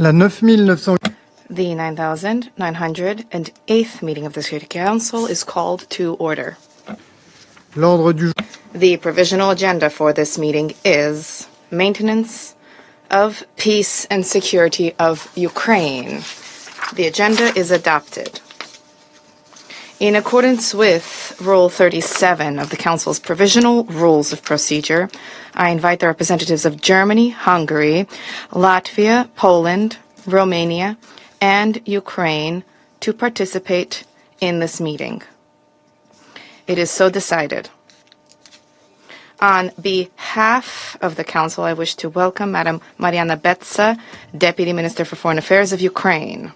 La 9900... The 9,908th meeting of the Security Council is called to order. L'ordre du... The provisional agenda for this meeting is maintenance of peace and security of Ukraine. The agenda is adopted. In accordance with Rule 37 of the Council's Provisional Rules of Procedure, I invite the representatives of Germany, Hungary, Latvia, Poland, Romania, and Ukraine to participate in this meeting. It is so decided. On behalf of the Council, I wish to welcome Madam Mariana Betsa, Deputy Minister for Foreign Affairs of Ukraine.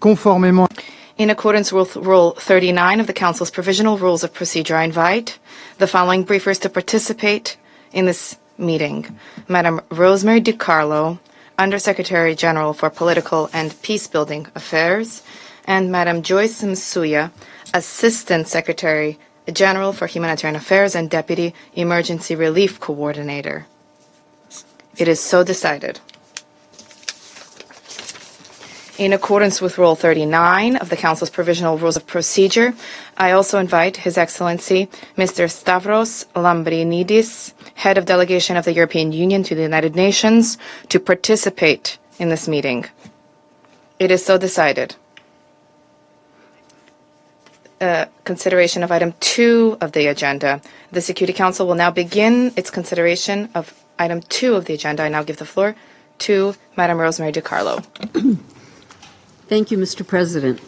Conformément... In accordance with Rule 39 of the Council's Provisional Rules of Procedure, I invite the following briefers to participate in this meeting. Madam Rosemary DiCarlo, Undersecretary General for Political and Peacebuilding Affairs, and Madam Joyce Msuya, Assistant Secretary General for Humanitarian Affairs and Deputy Emergency Relief Coordinator. It is so decided. In accordance with Rule 39 of the Council's Provisional Rules of Procedure, I also invite His Excellency Mr. Stavros Lambrinidis, Head of Delegation of the European Union to the United Nations, to participate in this meeting. It is so decided. Consideration of item 2 of the agenda. The Security Council will now begin its consideration of item 2 of the agenda. I now give the floor to Madam Rosemary DiCarlo. Thank you, Mr. President.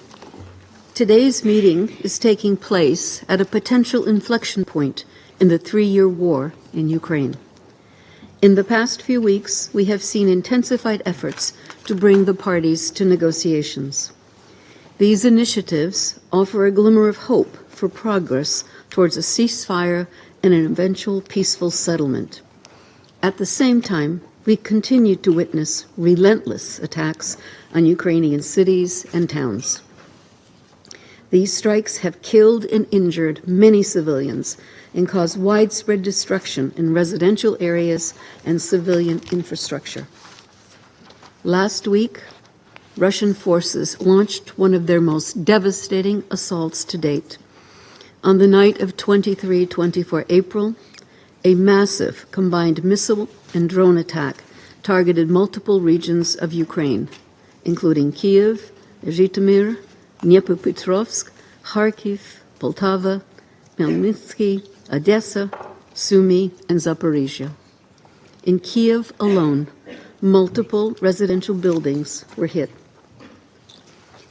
Today's meeting is taking place at a potential inflection point in the 3-year war in Ukraine. In the past few weeks, we have seen intensified efforts to bring the parties to negotiations. These initiatives offer a glimmer of hope for progress towards a ceasefire and an eventual peaceful settlement. At the same time, we continue to witness relentless attacks on Ukrainian cities and towns. These strikes have killed and injured many civilians and caused widespread destruction in residential areas and civilian infrastructure. Last week, Russian forces launched one of their most devastating assaults to date. On the night of 23-24 April, a massive combined missile and drone attack targeted multiple regions of Ukraine, including Kiev, Zhytomyr, Dnipropetrovsk, Kharkiv, Poltava, Khmelnytsky, Odessa, Sumy, and Zaporizhia. In Kiev alone, multiple residential buildings were hit.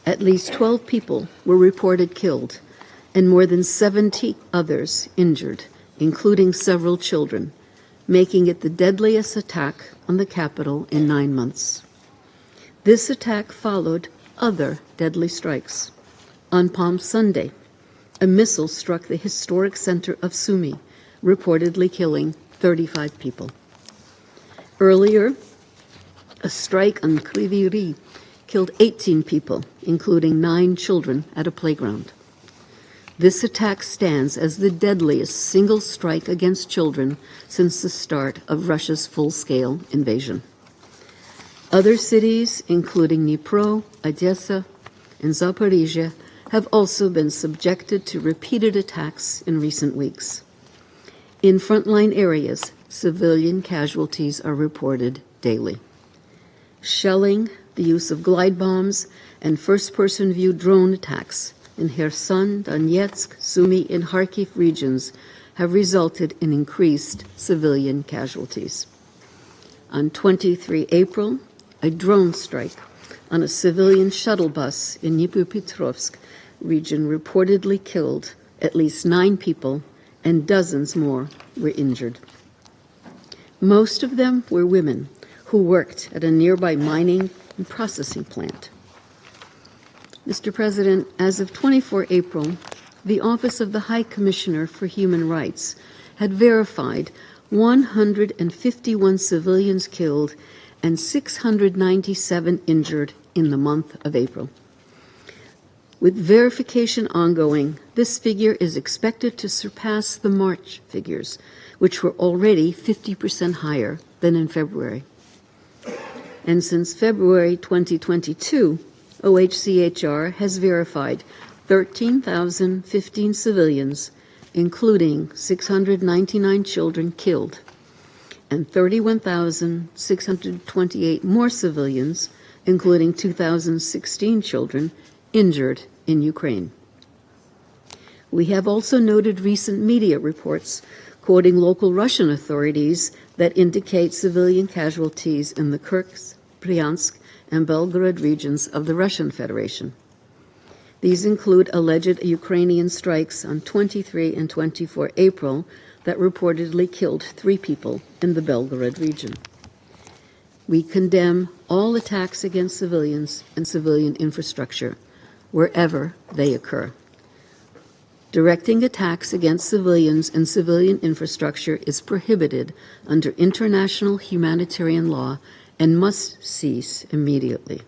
At least 12 people were reported killed and more than 70 others injured, including several children, making it the deadliest attack on the capital in 9 months. This attack followed other deadly strikes. On Palm Sunday, a missile struck the historic center of Sumy, reportedly killing 35 people. Earlier, a strike on Kryvyi Rih killed 18 people, including 9 children at a playground. This attack stands as the deadliest single strike against children since the start of Russia's full-scale invasion. Other cities, including Dnipro, Odessa, and Zaporizhia, have also been subjected to repeated attacks in recent weeks. In frontline areas, civilian casualties are reported daily. Shelling, the use of glide bombs, and first-person view drone attacks in Kherson, Donetsk, Sumy, and Kharkiv regions have resulted in increased civilian casualties. On 23 April, a drone strike on a civilian shuttle bus in Dnipropetrovsk region reportedly killed at least 9 people and dozens more were injured. Most of them were women who worked at a nearby mining and processing plant. Mr. President, as of 24 April, the Office of the High Commissioner for Human Rights had verified 151 civilians killed and 697 injured in the month of April. With verification ongoing, this figure is expected to surpass the March figures, which were already 50% higher than in February. And since February 2022, OHCHR has verified 13,015 civilians, including 699 children killed, and 31,628 more civilians, including 2,016 children, injured in Ukraine. We have also noted recent media reports quoting local Russian authorities that indicate civilian casualties in the Kursk, Bryansk, and Belgorod regions of the Russian Federation. These include alleged Ukrainian strikes on 23 and 24 April that reportedly killed 3 people in the Belgorod region. We condemn all attacks against civilians and civilian infrastructure, wherever they occur. Directing attacks against civilians and civilian infrastructure is prohibited under international humanitarian law and must cease immediately.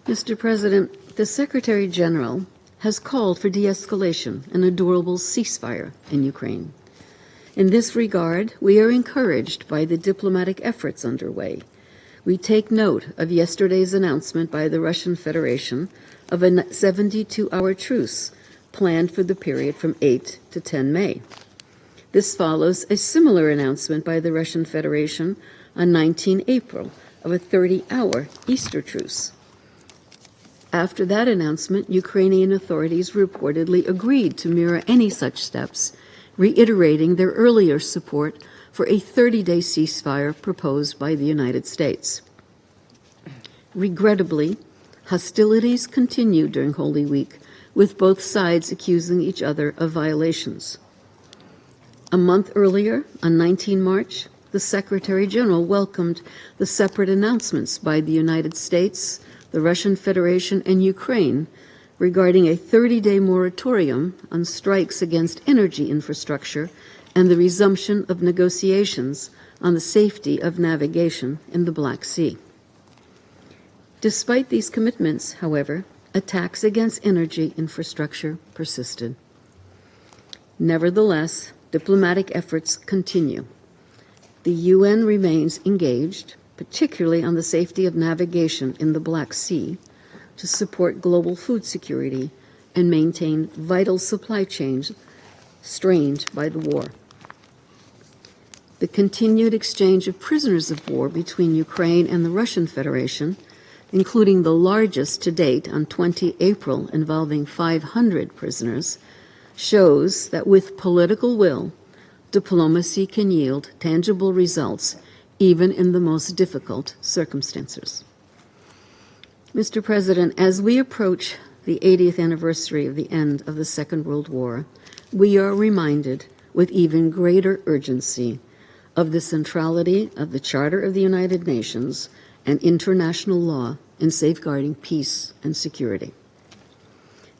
Mr. President, the Secretary General has called for de-escalation and a durable ceasefire in Ukraine. In this regard, we are encouraged by the diplomatic efforts underway. We take note of yesterday's announcement by the Russian Federation of a 72-hour truce planned for the period from 8 to 10 May. This follows a similar announcement by the Russian Federation on 19 April of a 30-hour Easter truce. After that announcement, Ukrainian authorities reportedly agreed to mirror any such steps, reiterating their earlier support for a 30-day ceasefire proposed by the United States. Regrettably, hostilities continued during Holy Week, with both sides accusing each other of violations. A month earlier, on 19 March, the Secretary General welcomed the separate announcements by the United States, the Russian Federation, and Ukraine regarding a 30-day moratorium on strikes against energy infrastructure and the resumption of negotiations on the safety of navigation in the Black Sea. Despite these commitments, however, attacks against energy infrastructure persisted. Nevertheless, diplomatic efforts continue. The UN remains engaged, particularly on the safety of navigation in the Black Sea, to support global food security and maintain vital supply chains strained by the war. The continued exchange of prisoners of war between Ukraine and the Russian Federation, including the largest to date on 20 April involving 500 prisoners, shows that with political will, diplomacy can yield tangible results even in the most difficult circumstances. Mr. President, as we approach the 80th anniversary of the end of the Second World War, we are reminded with even greater urgency of the centrality of the Charter of the United Nations and international law in safeguarding peace and security.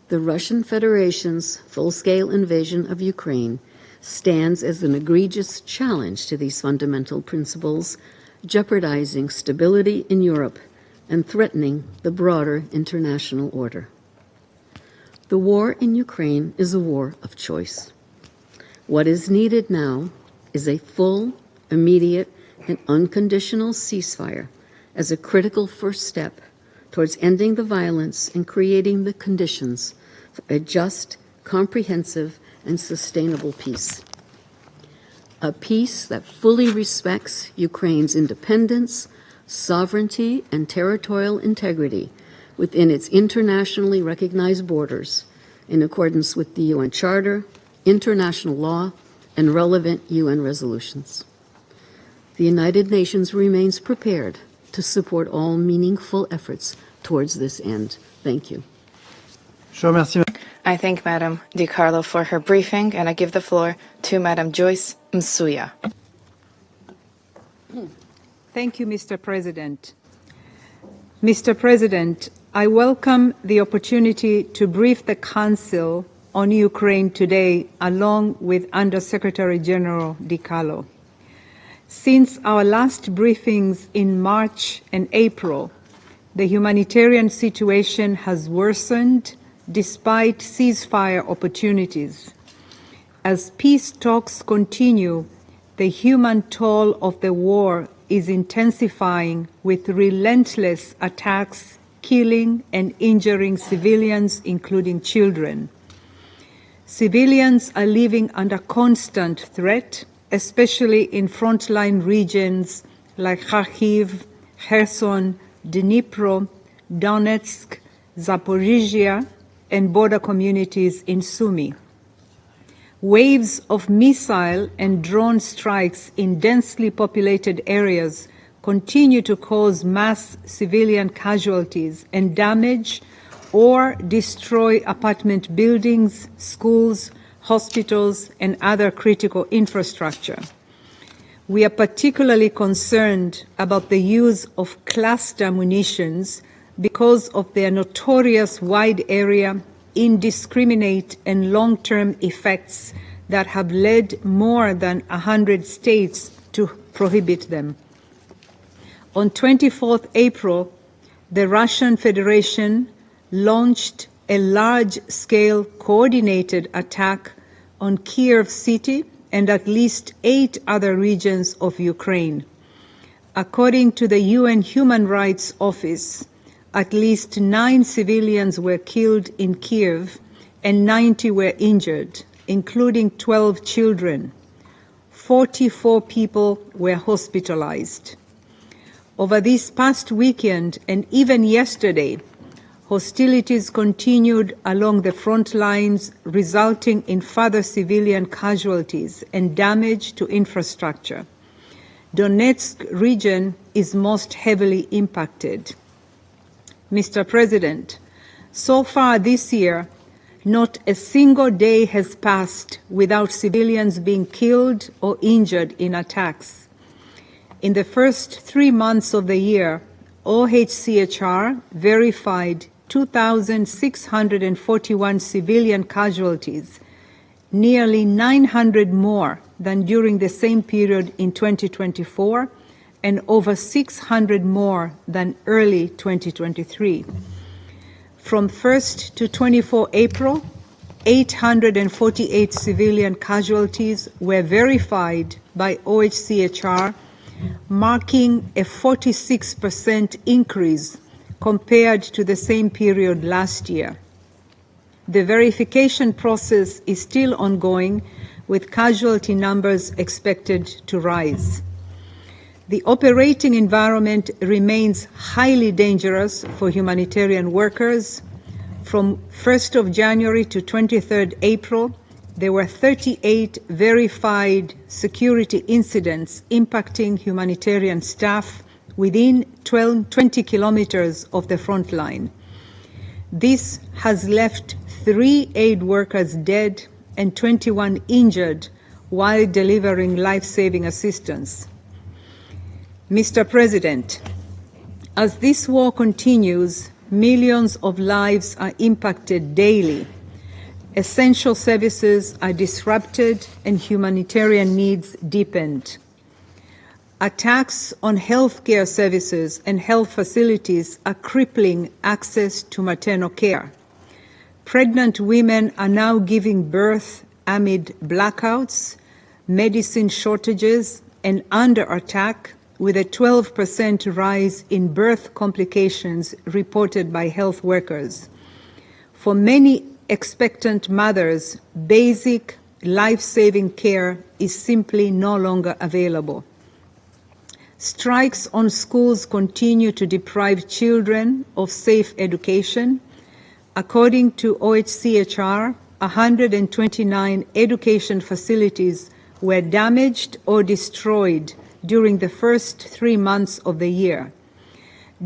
The Russian Federation's full-scale invasion of Ukraine stands as an egregious challenge to these fundamental principles, jeopardizing stability in Europe and threatening the broader international order. The war in Ukraine is a war of choice. What is needed now is a full, immediate, and unconditional ceasefire as a critical first step towards ending the violence and creating the conditions for a just, comprehensive, and sustainable peace. A peace that fully respects Ukraine's independence, sovereignty, and territorial integrity within its internationally recognized borders in accordance with the UN Charter, international law, and relevant UN resolutions. The United Nations remains prepared to support all meaningful efforts towards this end. Thank you. I thank Madam DiCarlo for her briefing, and I give the floor to Madam Joyce Msuya. Thank you, Mr. President. Mr. President, I welcome the opportunity to brief the Council on Ukraine today, along with Under-Secretary General DiCarlo. Since our last briefings in March and April, the humanitarian situation has worsened despite ceasefire opportunities. As peace talks continue, the human toll of the war is intensifying with relentless attacks, killing and injuring civilians, including children. Civilians are living under constant threat, especially in frontline regions like Kharkiv, Kherson, Dnipro, Donetsk, Zaporizhia, and border communities in Sumy. Waves of missile and drone strikes in densely populated areas continue to cause mass civilian casualties and damage or destroy apartment buildings, schools, hospitals, and other critical infrastructure. We are particularly concerned about the use of cluster munitions because of their notorious wide area, indiscriminate, and long-term effects that have led more than 100 states to prohibit them. On 24th April, the Russian Federation launched a large-scale coordinated attack on Kyiv city and at least 8 other regions of Ukraine. According to the UN Human Rights Office, at least 9 civilians were killed in Kyiv and 90 were injured, including 12 children. 44 people were hospitalized. Over this past weekend and even yesterday, hostilities continued along the front lines, resulting in further civilian casualties and damage to infrastructure. Donetsk region is most heavily impacted. Mr. President, so far this year, not a single day has passed without civilians being killed or injured in attacks. In the first 3 months of the year, OHCHR verified 2,641 civilian casualties, nearly 900 more than during the same period in 2024, and over 600 more than early 2023. From 1st to 24 April, 848 civilian casualties were verified by OHCHR, marking a 46% increase compared to the same period last year. The verification process is still ongoing, with casualty numbers expected to rise. The operating environment remains highly dangerous for humanitarian workers. From 1st of January to 23rd April, there were 38 verified security incidents impacting humanitarian staff within 20 kilometers of the front line. This has left 3 aid workers dead and 21 injured while delivering life-saving assistance. Mr. President, as this war continues, millions of lives are impacted daily. Essential services are disrupted and humanitarian needs deepened. Attacks on healthcare services and health facilities are crippling access to maternal care. Pregnant women are now giving birth amid blackouts, medicine shortages, and under attack, with a 12% rise in birth complications reported by health workers. For many expectant mothers, basic life-saving care is simply no longer available. Strikes on schools continue to deprive children of safe education. According to OHCHR, 129 education facilities were damaged or destroyed during the first 3 months of the year.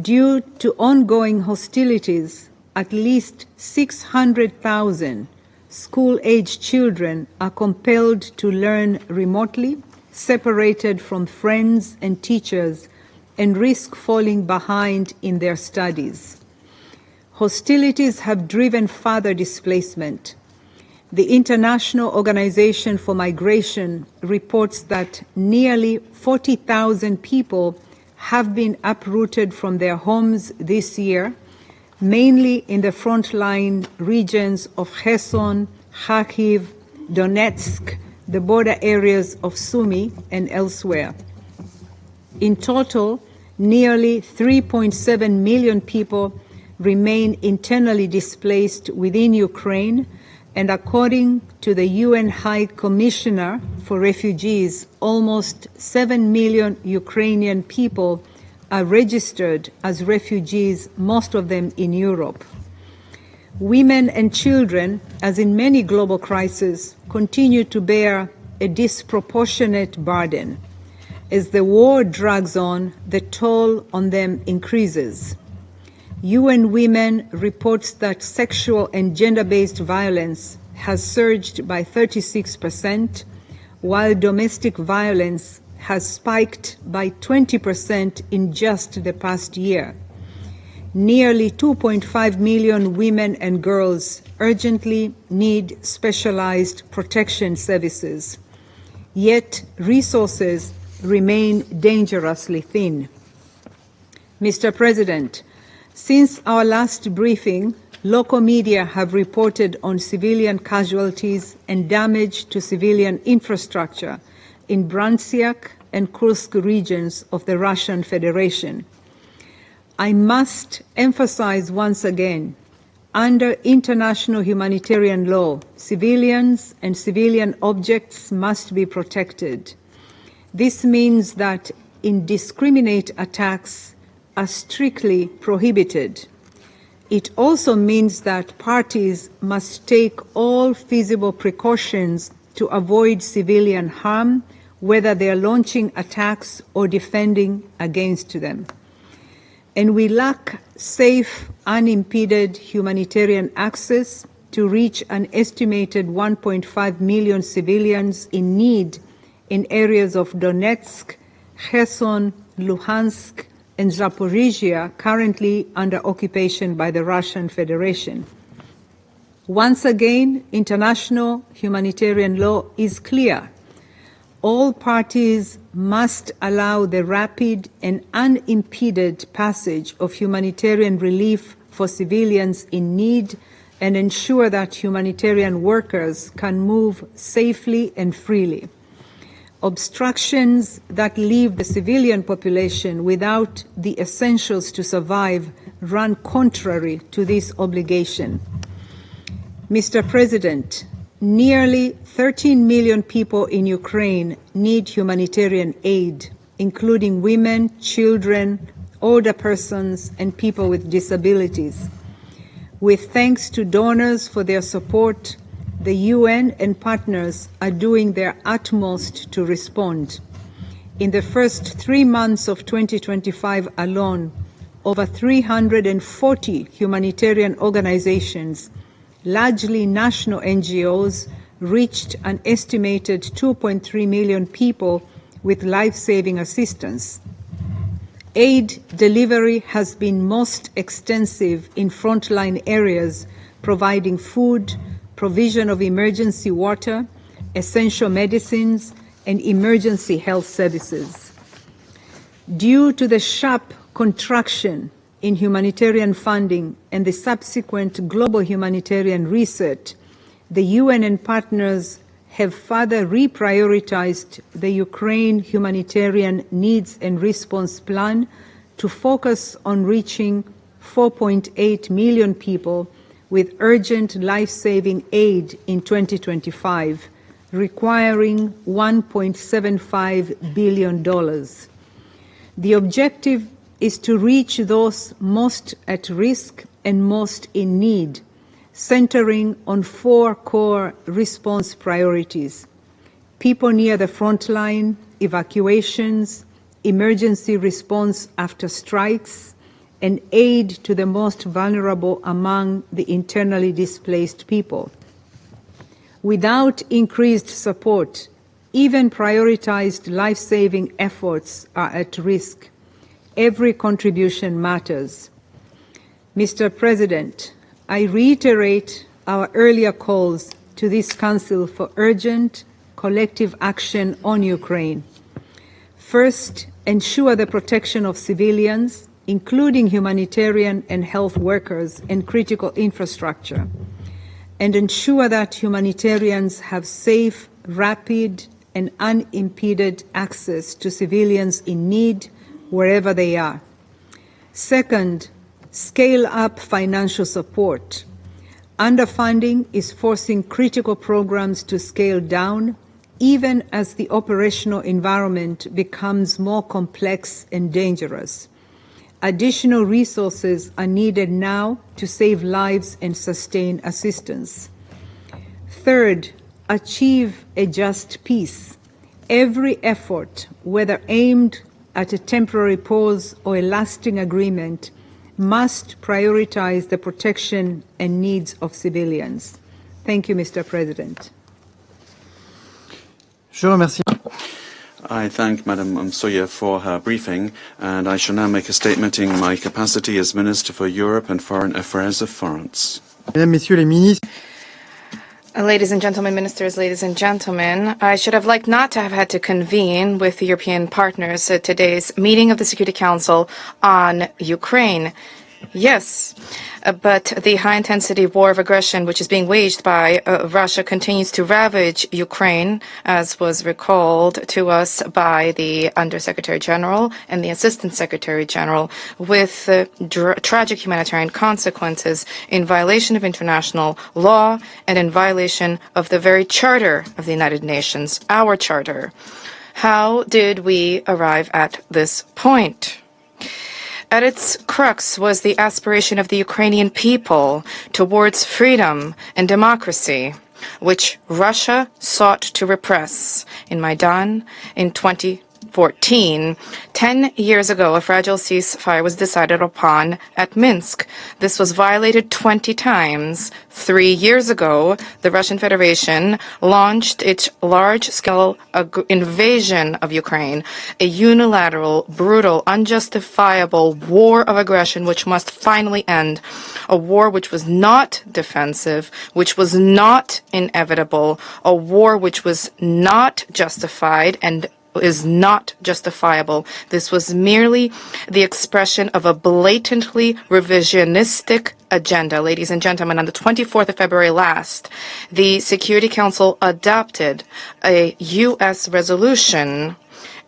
Due to ongoing hostilities, at least 600,000 school-age children are compelled to learn remotely, separated from friends and teachers, and risk falling behind in their studies. Hostilities have driven further displacement. The International Organization for Migration reports that nearly 40,000 people have been uprooted from their homes this year, mainly in the frontline regions of Kherson, Kharkiv, Donetsk, the border areas of Sumy, and elsewhere. In total, nearly 3.7 million people remain internally displaced within Ukraine, and according to the UN High Commissioner for Refugees, almost 7 million Ukrainian people are registered as refugees, most of them in Europe. Women and children, as in many global crises, continue to bear a disproportionate burden. As the war drags on, the toll on them increases. UN Women reports that sexual and gender-based violence has surged by 36%, while domestic violence has spiked by 20% in just the past year. Nearly 2.5 million women and girls urgently need specialized protection services, yet resources remain dangerously thin. Mr. President, since our last briefing, local media have reported on civilian casualties and damage to civilian infrastructure in Bryansk and Kursk regions of the Russian Federation. I must emphasize once again, under international humanitarian law, civilians and civilian objects must be protected. This means that indiscriminate attacks are strictly prohibited. It also means that parties must take all feasible precautions to avoid civilian harm, whether they are launching attacks or defending against them. And we lack safe, unimpeded humanitarian access to reach an estimated 1.5 million civilians in need in areas of Donetsk, Kherson, Luhansk, and Zaporizhia, currently under occupation by the Russian Federation. Once again, international humanitarian law is clear. All parties must allow the rapid and unimpeded passage of humanitarian relief for civilians in need and ensure that humanitarian workers can move safely and freely. Obstructions that leave the civilian population without the essentials to survive run contrary to this obligation. Mr. President, nearly 13 million people in Ukraine need humanitarian aid, including women, children, older persons, and people with disabilities. With thanks to donors for their support, the UN and partners are doing their utmost to respond. In the first 3 months of 2025 alone, over 340 humanitarian organizations, largely national NGOs, reached an estimated 2.3 million people with life-saving assistance. Aid delivery has been most extensive in frontline areas, providing food, provision of emergency water, essential medicines, and emergency health services. Due to the sharp contraction in humanitarian funding and the subsequent global humanitarian reset, the UN and partners have further reprioritized the Ukraine Humanitarian Needs and Response Plan to focus on reaching 4.8 million people with urgent life-saving aid in 2025, requiring $1.75 billion. The objective is to reach those most at risk and most in need, centering on 4 core response priorities: people near the front line, evacuations, emergency response after strikes, and aid to the most vulnerable among the internally displaced people. Without increased support, even prioritized life-saving efforts are at risk. Every contribution matters. Mr. President, I reiterate our earlier calls to this Council for urgent collective action on Ukraine. First, ensure the protection of civilians, including humanitarian and health workers and critical infrastructure, and ensure that humanitarians have safe, rapid, and unimpeded access to civilians in need wherever they are. Second, scale up financial support. Underfunding is forcing critical programs to scale down, even as the operational environment becomes more complex and dangerous. Additional resources are needed now to save lives and sustain assistance. Third, achieve a just peace. Every effort, whether aimed at a temporary pause or a lasting agreement, must prioritize the protection and needs of civilians. Thank you, Mr. President. Je remercie. I thank Madam Msoya for her briefing, and I shall now make a statement in my capacity as Minister for Europe and Foreign Affairs of France. Mesdames, Messieurs les ministres, Ladies and gentlemen, ministers, ladies and gentlemen, I should have liked not to have had to convene with European partners at today's meeting of the Security Council on Ukraine. Yes, but the high-intensity war of aggression which is being waged by Russia continues to ravage Ukraine, as was recalled to us by the Undersecretary General and the Assistant Secretary General, with tragic humanitarian consequences in violation of international law and in violation of the very Charter of the United Nations, our Charter. How did we arrive at this point? At its crux was the aspiration of the Ukrainian people towards freedom and democracy, which Russia sought to repress in Maidan in 2014. 10 years ago, a fragile ceasefire was decided upon at Minsk. This was violated 20 times. 3 years ago, the Russian Federation launched its large-scale invasion of Ukraine, a unilateral, brutal, unjustifiable war of aggression which must finally end. A war which was not defensive, which was not inevitable, a war which was not justified and is not justifiable. This was merely the expression of a blatantly revisionistic agenda. Ladies and gentlemen, on the 24th of February last, the Security Council adopted a U.S. resolution,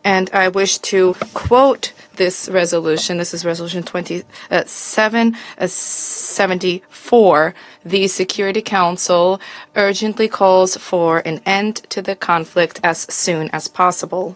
and I wish to quote this resolution. This is Resolution 2774. The Security Council urgently calls for an end to the conflict as soon as possible.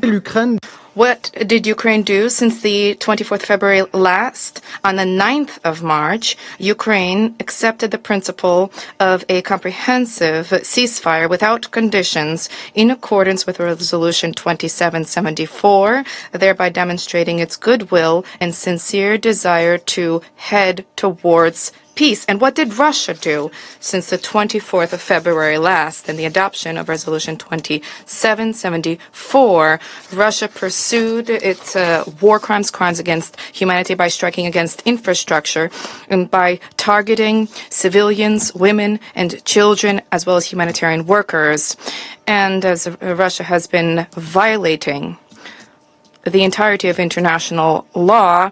l'Ukraine. What did Ukraine do since the 24th of February last? On the 9th of March, Ukraine accepted the principle of a comprehensive ceasefire without conditions in accordance with Resolution 2774, thereby demonstrating its goodwill and sincere desire to head towards peace. And what did Russia do since the 24th of February last and the adoption of Resolution 2774? Russia pursued its war crimes against humanity by striking against infrastructure and by targeting civilians, women, and children, as well as humanitarian workers. And as Russia has been violating the entirety of international law,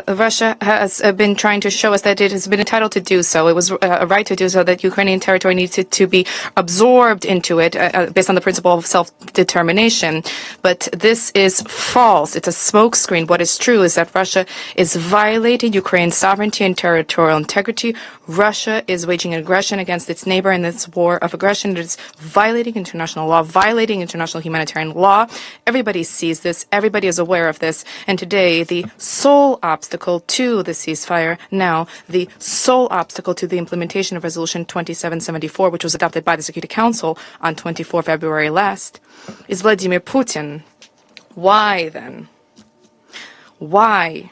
Russia has been trying to show us that it has been entitled to do so. It was a right to do so, that Ukrainian territory needed to be absorbed into it based on the principle of self-determination. But this is false. It's a smokescreen. What is true is that Russia is violating Ukraine's sovereignty and territorial integrity. Russia is waging aggression against its neighbor in this war of aggression. It is violating international law, violating international humanitarian law. Everybody sees this. Everybody is aware of this. And today, the sole obstacle to the ceasefire, now the sole obstacle to the implementation of Resolution 2774, which was adopted by the Security Council on 24 February last, is Vladimir Putin. Why then? Why?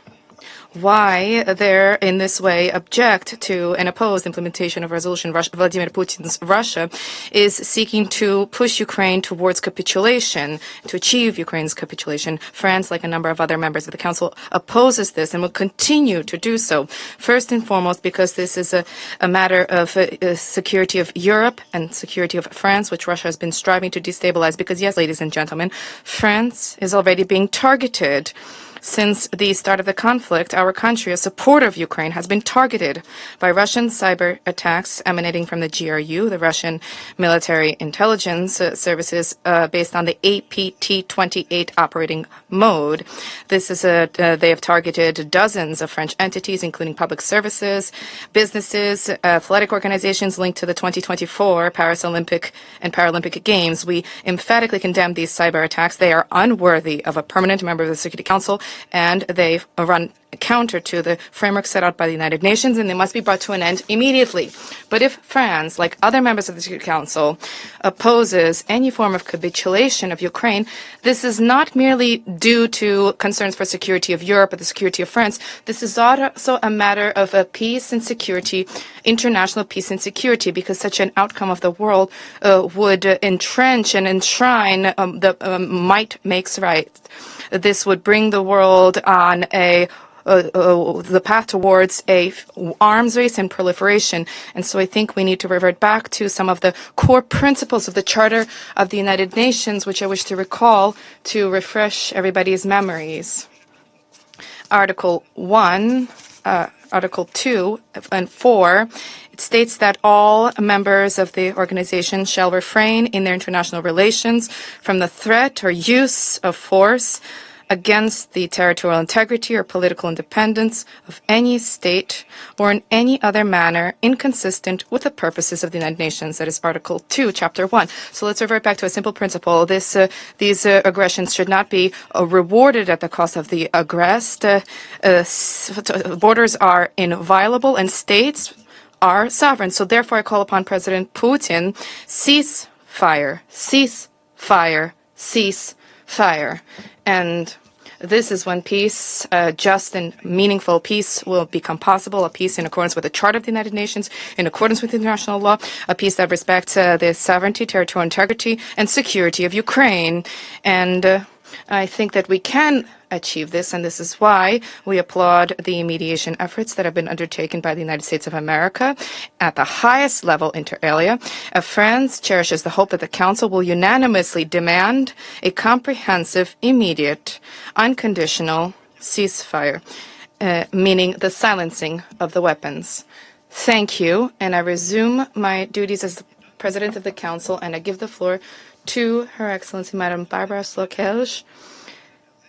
why they're in this way object to and oppose the implementation of resolution. Vladimir Putin's Russia is seeking to push Ukraine towards capitulation, to achieve Ukraine's capitulation. France, like a number of other members of the Council, opposes this and will continue to do so. First and foremost, because this is a matter of security of Europe and security of France, which Russia has been striving to destabilize. Because yes, ladies and gentlemen, France is already being targeted. Since the start of the conflict, our country, a supporter of Ukraine, has been targeted by Russian cyber attacks emanating from the GRU, the Russian military intelligence services, based on the APT-28 operating mode. This is they have targeted dozens of French entities, including public services, businesses, athletic organizations linked to the 2024 Paris Olympic and Paralympic Games. We emphatically condemn these cyber attacks. They are unworthy of a permanent member of the Security Council, and they run counter to the framework set out by the United Nations, and they must be brought to an end immediately. But if France, like other members of the Security Council, opposes any form of capitulation of Ukraine, this is not merely due to concerns for security of Europe or the security of France. This is also a matter of peace and security, international peace and security, because such an outcome of the world would entrench and enshrine the might makes right. This would bring the world on the path towards a arms race and proliferation. And so I think we need to revert back to some of the core principles of the Charter of the United Nations, which I wish to recall to refresh everybody's memories. Article 1, Article 2 and 4, it states that all members of the organization shall refrain in their international relations from the threat or use of force against the territorial integrity or political independence of any state or in any other manner inconsistent with the purposes of the United Nations. That is Article 2, Chapter 1. So let's revert back to a simple principle. These aggressions should not be rewarded at the cost of the aggressed. Borders are inviolable and states are sovereign. So therefore I call upon President Putin, cease fire, cease fire, cease fire. And this is when peace, just and meaningful peace, will become possible, a peace in accordance with the Charter of the United Nations, in accordance with international law, a peace that respects the sovereignty, territorial integrity, and security of Ukraine. And I think that we can achieve this, and this is why we applaud the mediation efforts that have been undertaken by the United States of America at the highest level inter alia. France cherishes the hope that the Council will unanimously demand a comprehensive, immediate, unconditional ceasefire, meaning the silencing of the weapons. Thank you, and I resume my duties as the President of the Council, and I give the floor to Her Excellency Madam Barbara Slokej,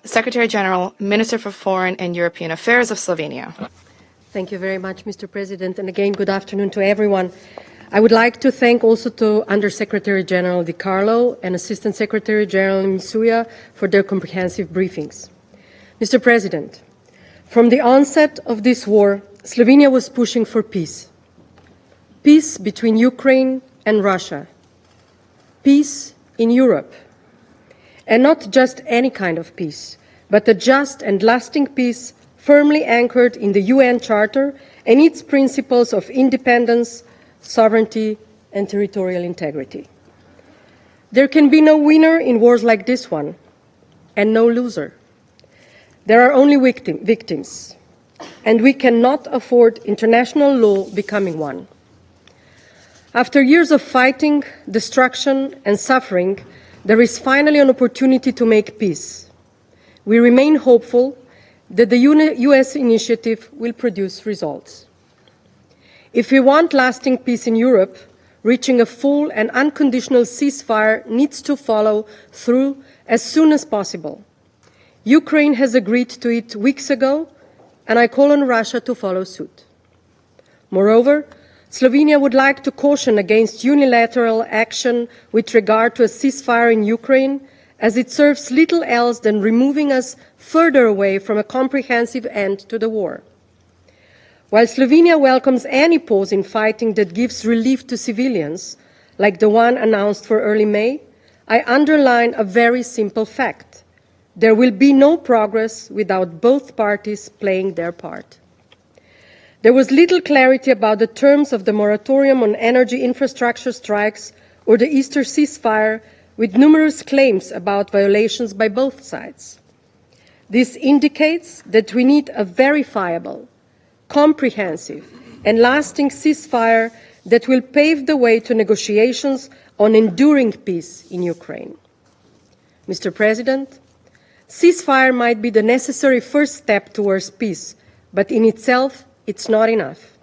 Secretary General, Minister for Foreign and European Affairs of Slovenia. Thank you very much, Mr. President. And again, good afternoon to everyone. I would like to thank also to Under-Secretary General Di Carlo and Assistant Secretary General Misuya for their comprehensive briefings. Mr. President, from the onset of this war, Slovenia was pushing for peace. Peace between Ukraine and Russia. Peace in Europe. And not just any kind of peace, but a just and lasting peace firmly anchored in the UN Charter and its principles of independence, sovereignty, and territorial integrity. There can be no winner in wars like this one, and no loser. There are only victims, and we cannot afford international law becoming one. After years of fighting, destruction, and suffering, there is finally an opportunity to make peace. We remain hopeful that the US initiative will produce results. If we want lasting peace in Europe, reaching a full and unconditional ceasefire needs to follow through as soon as possible. Ukraine has agreed to it weeks ago, and I call on Russia to follow suit. Moreover, Slovenia would like to caution against unilateral action with regard to a ceasefire in Ukraine, as it serves little else than removing us further away from a comprehensive end to the war. While Slovenia welcomes any pause in fighting that gives relief to civilians, like the one announced for early May, I underline a very simple fact. There will be no progress without both parties playing their part. There was little clarity about the terms of the moratorium on energy infrastructure strikes or the Easter ceasefire, with numerous claims about violations by both sides. This indicates that we need a verifiable, comprehensive, and lasting ceasefire that will pave the way to negotiations on enduring peace in Ukraine. Mr. President, ceasefire might be the necessary first step towards peace, but in itself, it's not enough.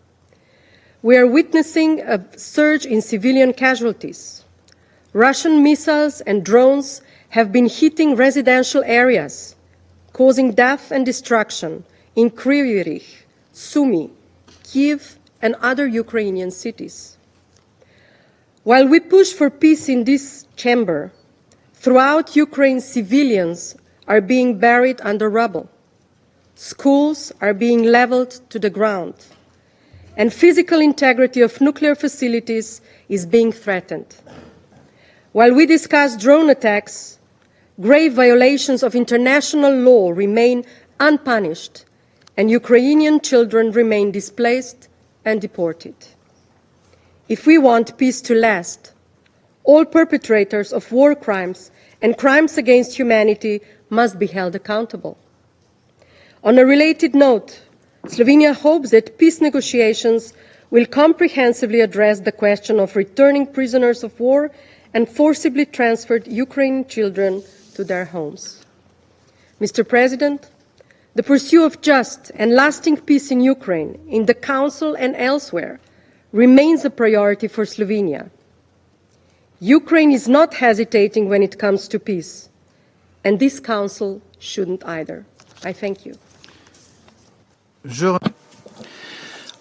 We are witnessing a surge in civilian casualties. Russian missiles and drones have been hitting residential areas, causing death and destruction in Kryvyi Rih, Sumy, Kyiv, and other Ukrainian cities. While we push for peace in this chamber, throughout Ukraine, civilians are being buried under rubble. Schools are being leveled to the ground, and physical integrity of nuclear facilities is being threatened. While we discuss drone attacks, grave violations of international law remain unpunished, and Ukrainian children remain displaced and deported. If we want peace to last, all perpetrators of war crimes and crimes against humanity must be held accountable. On a related note, Slovenia hopes that peace negotiations will comprehensively address the question of returning prisoners of war and forcibly transferred Ukrainian children to their homes. Mr. President, the pursuit of just and lasting peace in Ukraine, in the Council and elsewhere, remains a priority for Slovenia. Ukraine is not hesitating when it comes to peace, and this Council shouldn't either. I thank you.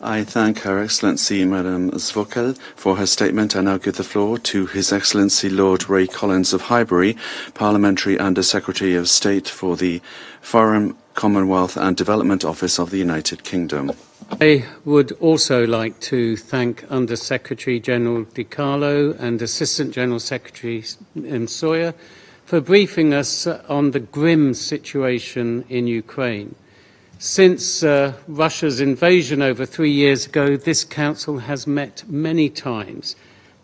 I thank Her Excellency Madam Zvokel for her statement. I now give the floor to His Excellency Lord Ray Collins of Highbury, Parliamentary Under Secretary of State for the Foreign, Commonwealth and Development Office of the United Kingdom. I would also like to thank Under Secretary General Di Carlo and Assistant General Secretary Sawyer for briefing us on the grim situation in Ukraine. Since Russia's invasion over 3 years ago, this Council has met many times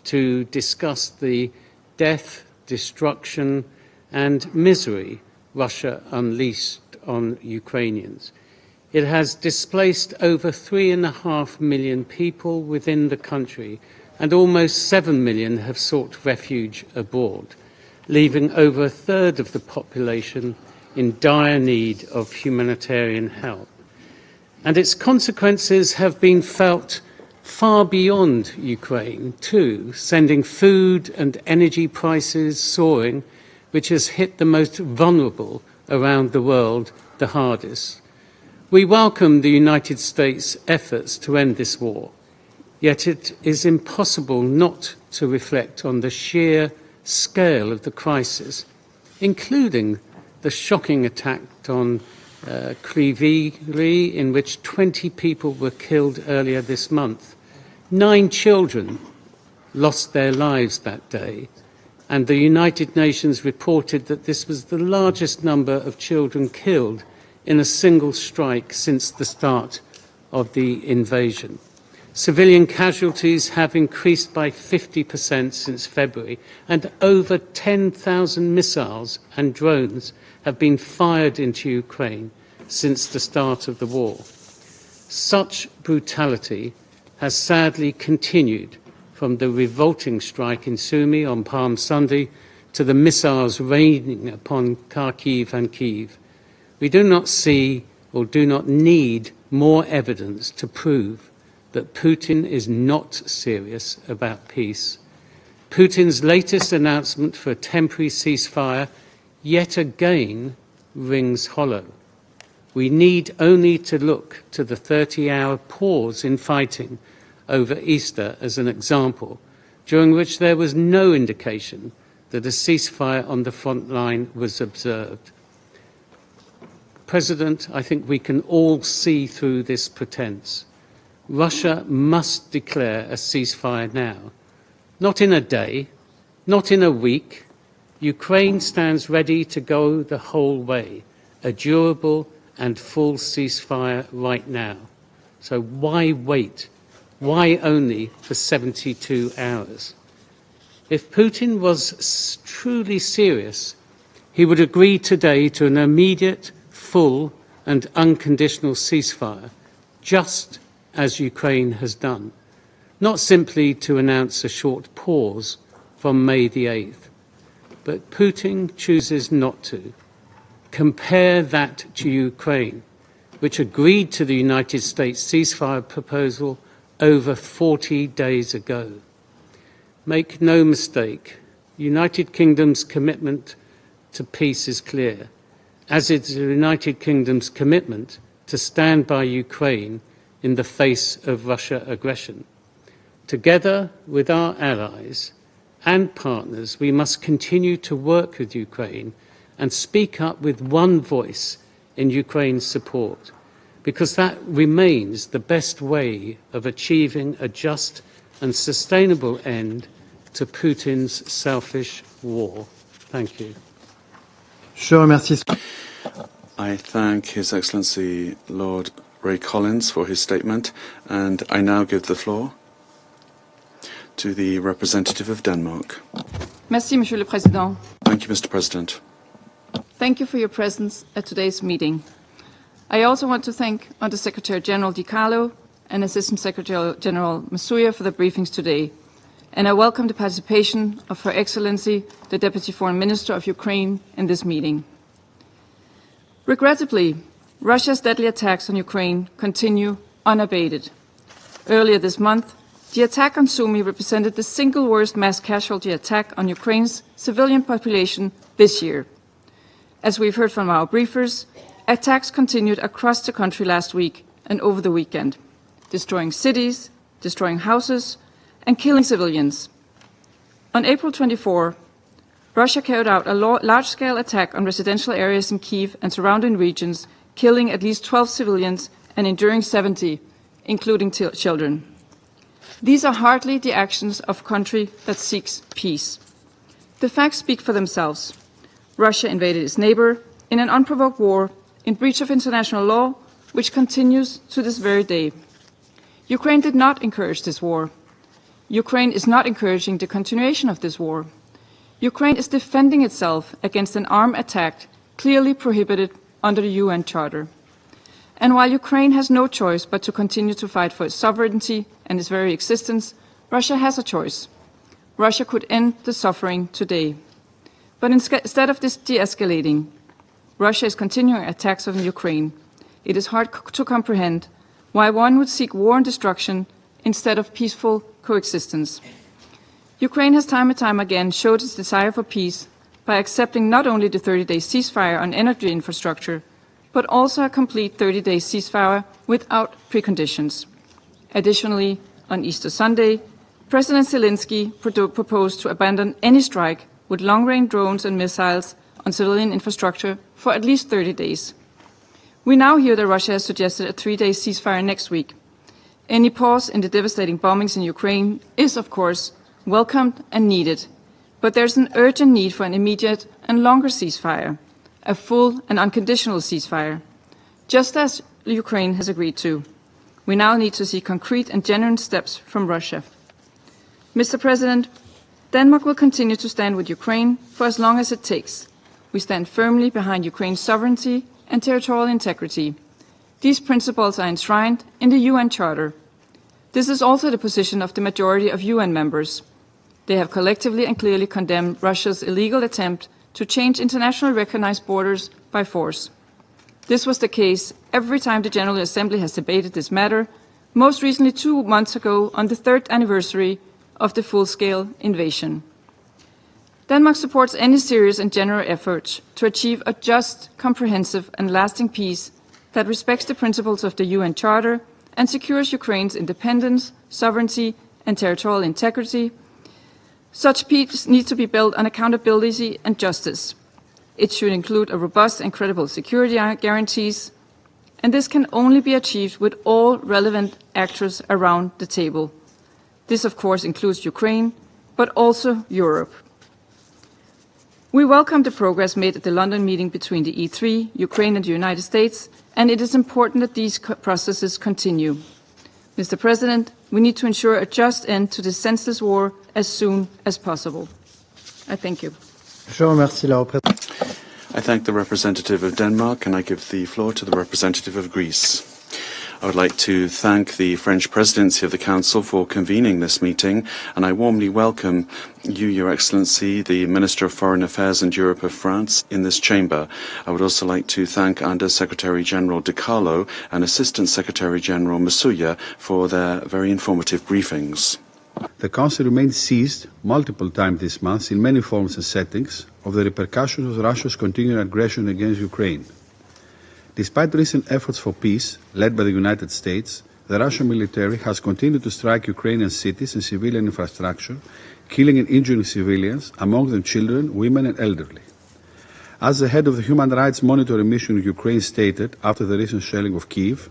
to discuss the death, destruction and misery Russia unleashed on Ukrainians. It has displaced over 3.5 million people within the country, and almost 7 million have sought refuge abroad, leaving over a third of the population in dire need of humanitarian help. And its consequences have been felt far beyond Ukraine too, sending food and energy prices soaring, which has hit the most vulnerable around the world the hardest. We welcome the United States' efforts to end this war, yet it is impossible not to reflect on the sheer scale of the crisis, including the shocking attack on Kryvyi Rih, in which 20 people were killed earlier this month. 9 children lost their lives that day, and the United Nations reported that this was the largest number of children killed in a single strike since the start of the invasion. Civilian casualties have increased by 50% since February, and over 10,000 missiles and drones have been fired into Ukraine since the start of the war. Such brutality has sadly continued from the revolting strike in Sumy on Palm Sunday to the missiles raining upon Kharkiv and Kyiv. We do not see or do not need more evidence to prove that Putin is not serious about peace. Putin's latest announcement for a temporary ceasefire yet again rings hollow. We need only to look to the 30-hour pause in fighting over Easter as an example, during which there was no indication that a ceasefire on the front line was observed. President, I think we can all see through this pretense. Russia must declare a ceasefire now. Not in a day, not in a week. Ukraine stands ready to go the whole way, a durable and full ceasefire right now. So why wait? Why only for 72 hours? If Putin was truly serious, he would agree today to an immediate, full and unconditional ceasefire, just as Ukraine has done, not simply to announce a short pause from May the 8th. But Putin chooses not to. Compare that to Ukraine, which agreed to the United States ceasefire proposal over 40 days ago. Make no mistake, United Kingdom's commitment to peace is clear, as is the United Kingdom's commitment to stand by Ukraine in the face of Russian aggression. Together with our allies and partners, we must continue to work with Ukraine and speak up with one voice in Ukraine's support, because that remains the best way of achieving a just and sustainable end to Putin's selfish war. Thank you. Je remercie. I thank His Excellency Lord Ray Collins for his statement, and I now give the floor to the representative of Denmark. Merci, Monsieur le Président. Thank you, Mr. President. Thank you for your presence at today's meeting. I also want to thank Undersecretary General Di Carlo and Assistant Secretary General Masuya for the briefings today, and I welcome the participation of Her Excellency, the Deputy Foreign Minister of Ukraine, in this meeting. Regrettably, Russia's deadly attacks on Ukraine continue unabated. Earlier this month, the attack on Sumy represented the single worst mass casualty attack on Ukraine's civilian population this year. As we've heard from our briefers, attacks continued across the country last week and over the weekend, destroying cities, destroying houses, and killing civilians. On April 24, Russia carried out a large-scale attack on residential areas in Kyiv and surrounding regions, killing at least 12 civilians and injuring 70, including children. These are hardly the actions of a country that seeks peace. The facts speak for themselves. Russia invaded its neighbor in an unprovoked war in breach of international law, which continues to this very day. Ukraine did not encourage this war. Ukraine is not encouraging the continuation of this war. Ukraine is defending itself against an armed attack clearly prohibited under the UN Charter. And while Ukraine has no choice but to continue to fight for its sovereignty and its very existence, Russia has a choice. Russia could end the suffering today. But instead of this de-escalating, Russia is continuing attacks on Ukraine. It is hard to comprehend why one would seek war and destruction instead of peaceful coexistence. Ukraine has time and time again showed its desire for peace by accepting not only the 30-day ceasefire on energy infrastructure, but also a complete 30-day ceasefire without preconditions. Additionally, on Easter Sunday, President Zelensky proposed to abandon any strike with long-range drones and missiles on civilian infrastructure for at least 30 days. We now hear that Russia has suggested a 3-day ceasefire next week. Any pause in the devastating bombings in Ukraine is, of course, welcomed and needed, but there's an urgent need for an immediate and longer ceasefire, a full and unconditional ceasefire, just as Ukraine has agreed to. We now need to see concrete and genuine steps from Russia. Mr. President, Denmark will continue to stand with Ukraine for as long as it takes. We stand firmly behind Ukraine's sovereignty and territorial integrity. These principles are enshrined in the UN Charter. This is also the position of the majority of UN members. They have collectively and clearly condemned Russia's illegal attempt to change internationally recognized borders by force. This was the case every time the General Assembly has debated this matter, most recently 2 months ago on the 3rd anniversary of the full-scale invasion. Denmark supports any serious and general efforts to achieve a just, comprehensive and lasting peace that respects the principles of the UN Charter and secures Ukraine's independence, sovereignty and territorial integrity. Such peace needs to be built on accountability and justice. It should include a robust and credible security guarantees, and this can only be achieved with all relevant actors around the table. This, of course, includes Ukraine, but also Europe. We welcome the progress made at the London meeting between the E3, Ukraine and the United States, and it is important that these processes continue. Mr. President, we need to ensure a just end to this senseless war as soon as possible. I thank you. I thank the representative of Denmark, and I give the floor to the representative of Greece. I would like to thank the French presidency of the Council for convening this meeting, and I warmly welcome you, Your Excellency, the Minister of Foreign Affairs and Europe of France, in this chamber. I would also like to thank Under Secretary General De Carlo and Assistant Secretary General Masuya for their very informative briefings. The Council remained seized multiple times this month in many forms and settings of the repercussions of Russia's continuing aggression against Ukraine. Despite recent efforts for peace, led by the United States, the Russian military has continued to strike Ukrainian cities and civilian infrastructure, killing and injuring civilians, among them children, women and elderly. As the head of the Human Rights Monitoring Mission in Ukraine stated after the recent shelling of Kyiv,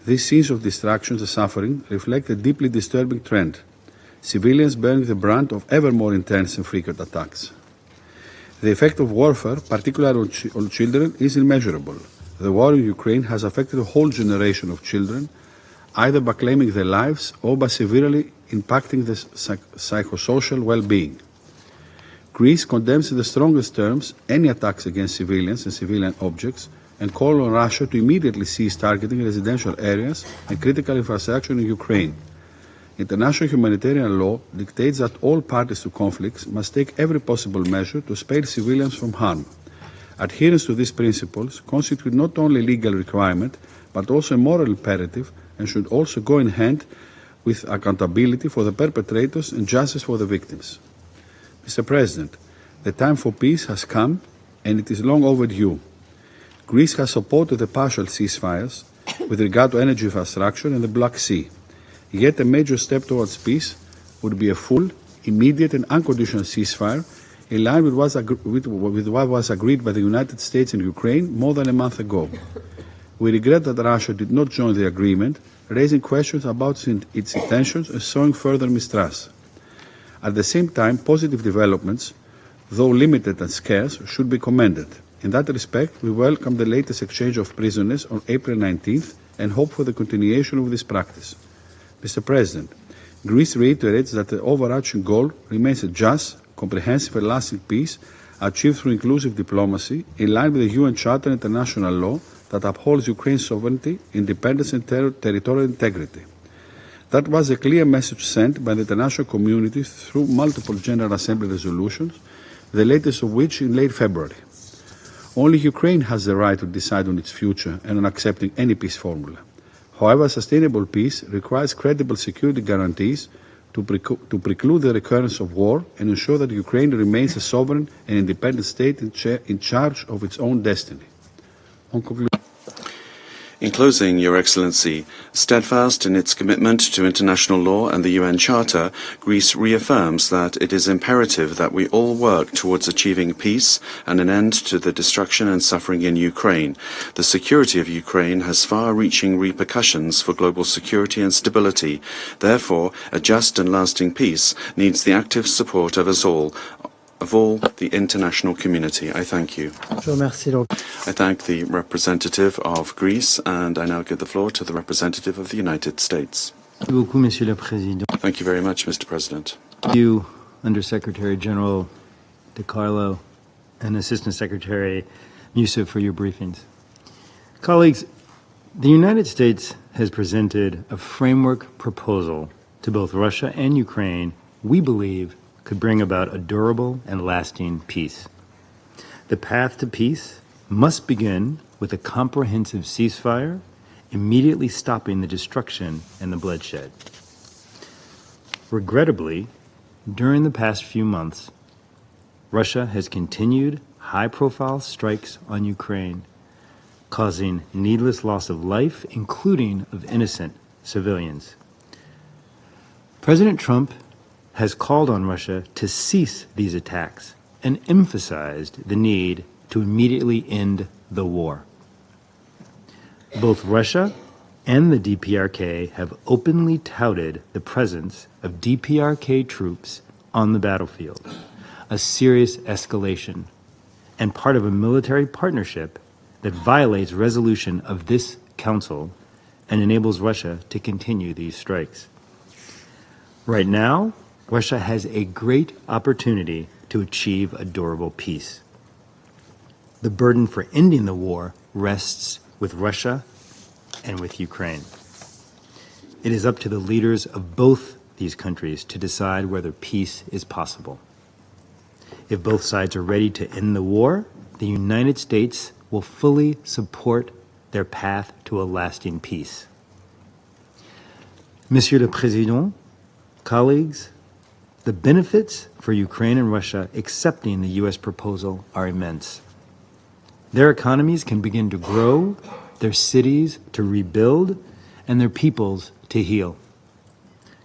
these scenes of destruction and suffering reflect a deeply disturbing trend, civilians bearing the brunt of ever more intense and frequent attacks. The effect of warfare, particularly on children, is immeasurable. The war in Ukraine has affected a whole generation of children, either by claiming their lives or by severely impacting their psychosocial well-being. Greece condemns in the strongest terms any attacks against civilians and civilian objects and calls on Russia to immediately cease targeting residential areas and critical infrastructure in Ukraine. International humanitarian law dictates that all parties to conflicts must take every possible measure to spare civilians from harm. Adherence to these principles constitute not only a legal requirement, but also a moral imperative and should also go in hand with accountability for the perpetrators and justice for the victims. Mr. President, the time for peace has come and it is long overdue. Greece has supported the partial ceasefires with regard to energy infrastructure in the Black Sea. Yet a major step towards peace would be a full, immediate and unconditional ceasefire in line with what was agreed by the United States and Ukraine more than a month ago. We regret that Russia did not join the agreement, raising questions about its intentions and sowing further mistrust. At the same time, positive developments, though limited and scarce, should be commended. In that respect, we welcome the latest exchange of prisoners on April 19th and hope for the continuation of this practice. Mr. President, Greece reiterates that the overarching goal remains a just, comprehensive and lasting peace achieved through inclusive diplomacy in line with the UN Charter and international law that upholds Ukraine's sovereignty, independence and territorial integrity. That was a clear message sent by the international community through multiple General Assembly resolutions, the latest of which in late February. Only Ukraine has the right to decide on its future and on accepting any peace formula. However, sustainable peace requires credible security guarantees to preclude the recurrence of war and ensure that Ukraine remains a sovereign and independent state in charge of its own destiny. In closing, Your Excellency, steadfast in its commitment to international law and the UN Charter, Greece reaffirms that it is imperative that we all work towards achieving peace and an end to the destruction and suffering in Ukraine. The security of Ukraine has far-reaching repercussions for global security and stability. Therefore, a just and lasting peace needs the active support of us all, the international community. I thank you. I thank the representative of Greece, and I now give the floor to the representative of the United States. Thank you very much, Mr. President. Thank you, Undersecretary General De Carlo and Assistant Secretary Musa, for your briefings. Colleagues, the United States has presented a framework proposal to both Russia and Ukraine we believe could bring about a durable and lasting peace. The path to peace must begin with a comprehensive ceasefire, immediately stopping the destruction and the bloodshed. Regrettably, during the past few months, Russia has continued high-profile strikes on Ukraine, causing needless loss of life, including of innocent civilians. President Trump has called on Russia to cease these attacks and emphasized the need to immediately end the war. Both Russia and the DPRK have openly touted the presence of DPRK troops on the battlefield, a serious escalation and part of a military partnership that violates resolution of this Council and enables Russia to continue these strikes. Right now, Russia has a great opportunity to achieve a durable peace. The burden for ending the war rests with Russia and with Ukraine. It is up to the leaders of both these countries to decide whether peace is possible. If both sides are ready to end the war, the United States will fully support their path to a lasting peace. Monsieur le Président, colleagues, the benefits for Ukraine and Russia accepting the U.S. proposal are immense. Their economies can begin to grow, their cities to rebuild, and their peoples to heal.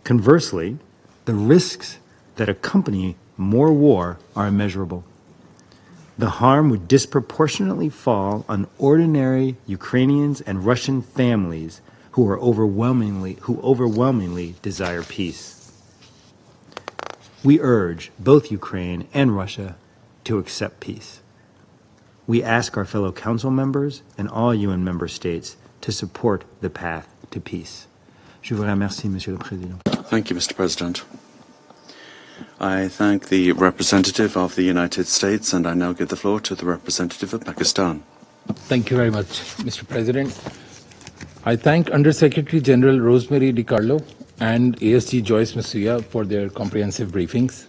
Conversely, the risks that accompany more war are immeasurable. The harm would disproportionately fall on ordinary Ukrainians and Russian families who overwhelmingly desire peace. We urge both Ukraine and Russia to accept peace. We ask our fellow Council members and all UN member states to support the path to peace. Je vous remercie, Monsieur le Président. Thank you, Mr. President. I thank the representative of the United States, and I now give the floor to the representative of Pakistan. Thank you very much, Mr. President. I thank Undersecretary General Rosemary DiCarlo and ASG Joyce Masuya for their comprehensive briefings.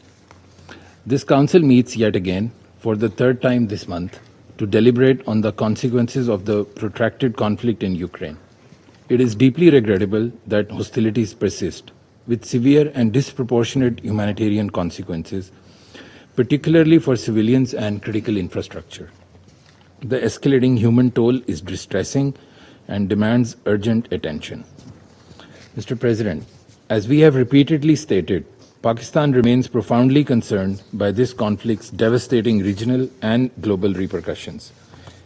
This Council meets yet again for the third time this month to deliberate on the consequences of the protracted conflict in Ukraine. It is deeply regrettable that hostilities persist, with severe and disproportionate humanitarian consequences, particularly for civilians and critical infrastructure. The escalating human toll is distressing and demands urgent attention. Mr. President, as we have repeatedly stated, Pakistan remains profoundly concerned by this conflict's devastating regional and global repercussions,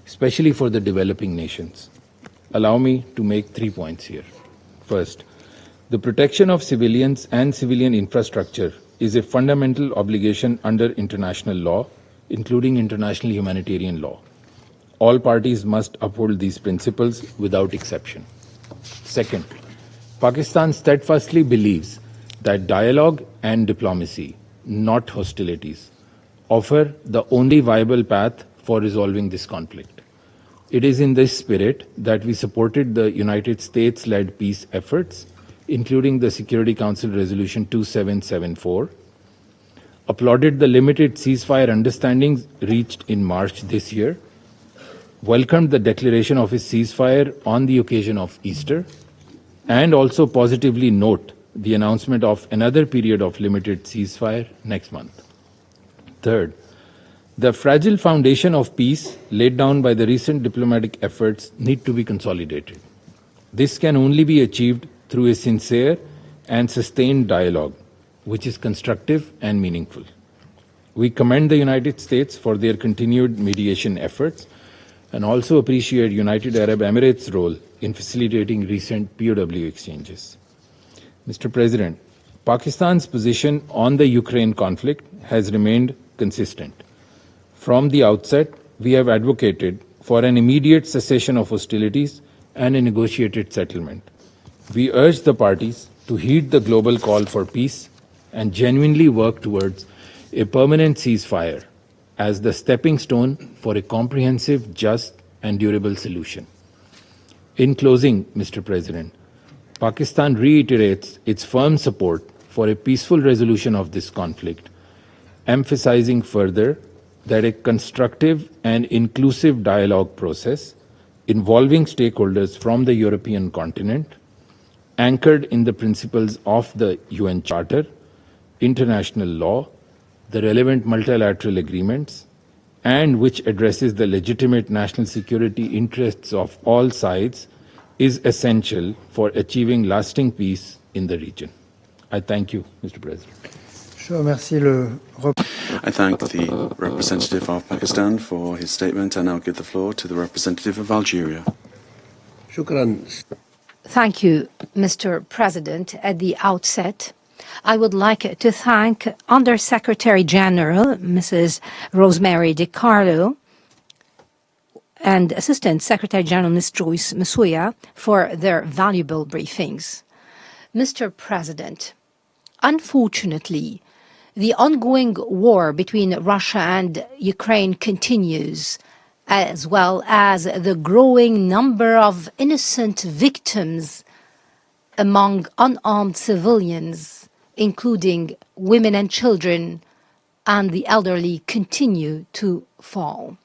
especially for the developing nations. Allow me to make 3 points here. First, the protection of civilians and civilian infrastructure is a fundamental obligation under international law, including international humanitarian law. All parties must uphold these principles without exception. Second, Pakistan steadfastly believes that dialogue and diplomacy, not hostilities, offer the only viable path for resolving this conflict. It is in this spirit that we supported the United States-led peace efforts, including the Security Council Resolution 2774, applauded the limited ceasefire understandings reached in March this year, welcomed the declaration of a ceasefire on the occasion of Easter, and also positively note the announcement of another period of limited ceasefire next month. Third, the fragile foundation of peace laid down by the recent diplomatic efforts need to be consolidated. This can only be achieved through a sincere and sustained dialogue, which is constructive and meaningful. We commend the United States for their continued mediation efforts and also appreciate United Arab Emirates' role in facilitating recent POW exchanges. Mr. President, Pakistan's position on the Ukraine conflict has remained consistent. From the outset, we have advocated for an immediate cessation of hostilities and a negotiated settlement. We urge the parties to heed the global call for peace and genuinely work towards a permanent ceasefire as the stepping stone for a comprehensive, just, and durable solution. In closing, Mr. President, Pakistan reiterates its firm support for a peaceful resolution of this conflict, emphasizing further that a constructive and inclusive dialogue process involving stakeholders from the European continent, anchored in the principles of the UN Charter, international law, the relevant multilateral agreements, and which addresses the legitimate national security interests of all sides, is essential for achieving lasting peace in the region. I thank you, Mr. President. I thank the representative of Pakistan for his statement, and I'll give the floor to the representative of Algeria. Thank you, Mr. President. At the outset, I would like to thank Undersecretary General Mrs. Rosemary DiCarlo and Assistant Secretary General Ms. Joyce Msuya for their valuable briefings. Mr. President, unfortunately, the ongoing war between Russia and Ukraine continues, as well as the growing number of innocent victims among unarmed civilians, including women and children, and the elderly, continue to fall.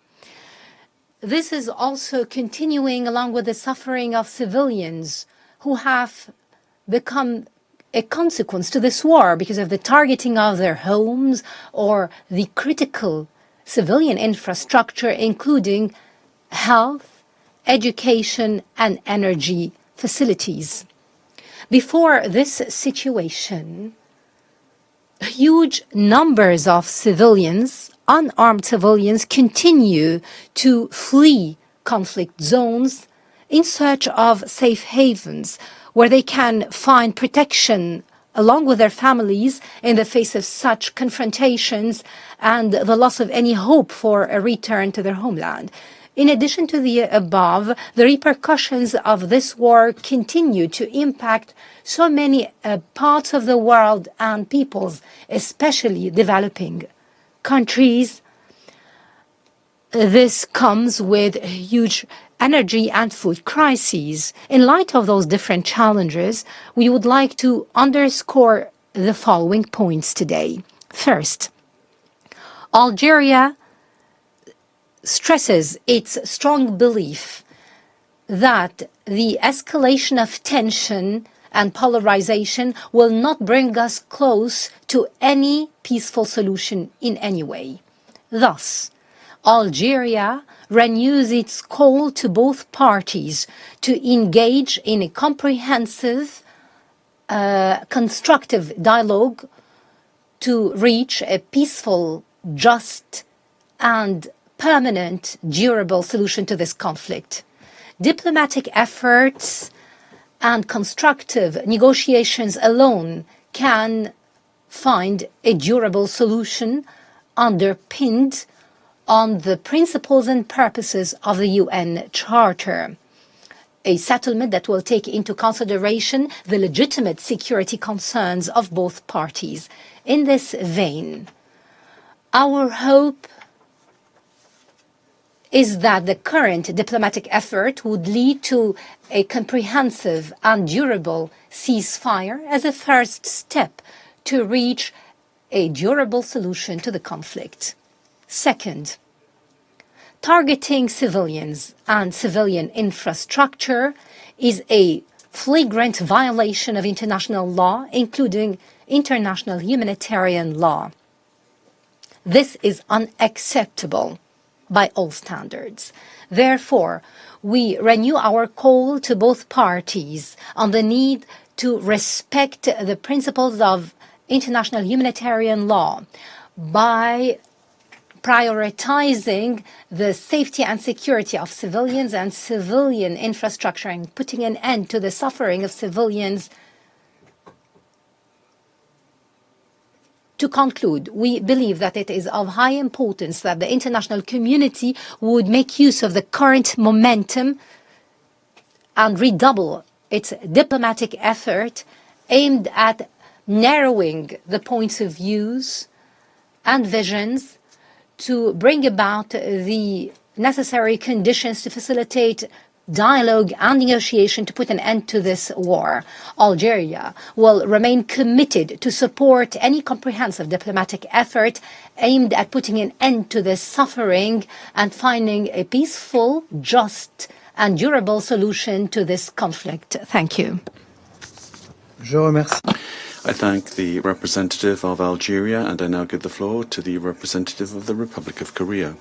This is also continuing along with the suffering of civilians who have become a consequence to this war because of the targeting of their homes or the critical civilian infrastructure, including health, education, and energy facilities. Before this situation, huge numbers of civilians, unarmed civilians, continue to flee conflict zones in search of safe havens where they can find protection along with their families in the face of such confrontations and the loss of any hope for a return to their homeland. In addition to the above, the repercussions of this war continue to impact so many parts of the world and peoples, especially developing countries. This comes with huge energy and food crises. In light of those different challenges, we would like to underscore the following points today. First, Algeria stresses its strong belief that the escalation of tension and polarization will not bring us close to any peaceful solution in any way. Thus, Algeria renews its call to both parties to engage in a comprehensive, constructive dialogue to reach a peaceful, just, and permanent, durable solution to this conflict. Diplomatic efforts and constructive negotiations alone can find a durable solution underpinned on the principles and purposes of the UN Charter, a settlement that will take into consideration the legitimate security concerns of both parties. In this vein, our hope is that the current diplomatic effort would lead to a comprehensive and durable ceasefire as a first step to reach a durable solution to the conflict. Second, targeting civilians and civilian infrastructure is a flagrant violation of international law, including international humanitarian law. This is unacceptable by all standards. Therefore, we renew our call to both parties on the need to respect the principles of international humanitarian law by prioritizing the safety and security of civilians and civilian infrastructure and putting an end to the suffering of civilians. To conclude, we believe that it is of high importance that the international community would make use of the current momentum and redouble its diplomatic effort aimed at narrowing the points of views and visions to bring about the necessary conditions to facilitate dialogue and negotiation to put an end to this war. Algeria will remain committed to support any comprehensive diplomatic effort aimed at putting an end to this suffering and finding a peaceful, just, and durable solution to this conflict. Thank you. Je remercie. I thank the representative of Algeria, and I now give the floor to the representative of the Republic of Korea.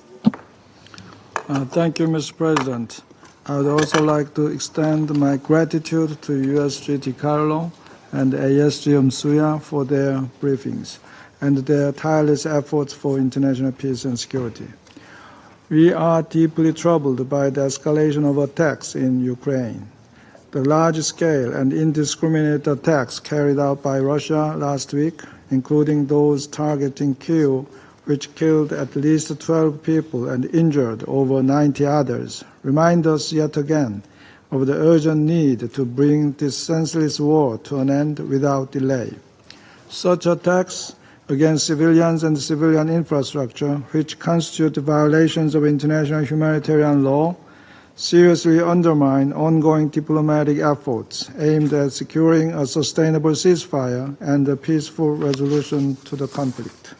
Thank you, Mr. President. I would also like to extend my gratitude to USG DiCarlo and ASG Msuya for their briefings and their tireless efforts for international peace and security. We are deeply troubled by the escalation of attacks in Ukraine. The large-scale and indiscriminate attacks carried out by Russia last week, including those targeting Kyiv, which killed at least 12 people and injured over 90 others, remind us yet again of the urgent need to bring this senseless war to an end without delay. Such attacks against civilians and civilian infrastructure, which constitute violations of international humanitarian law, seriously undermine ongoing diplomatic efforts aimed at securing a sustainable ceasefire and a peaceful resolution to the conflict.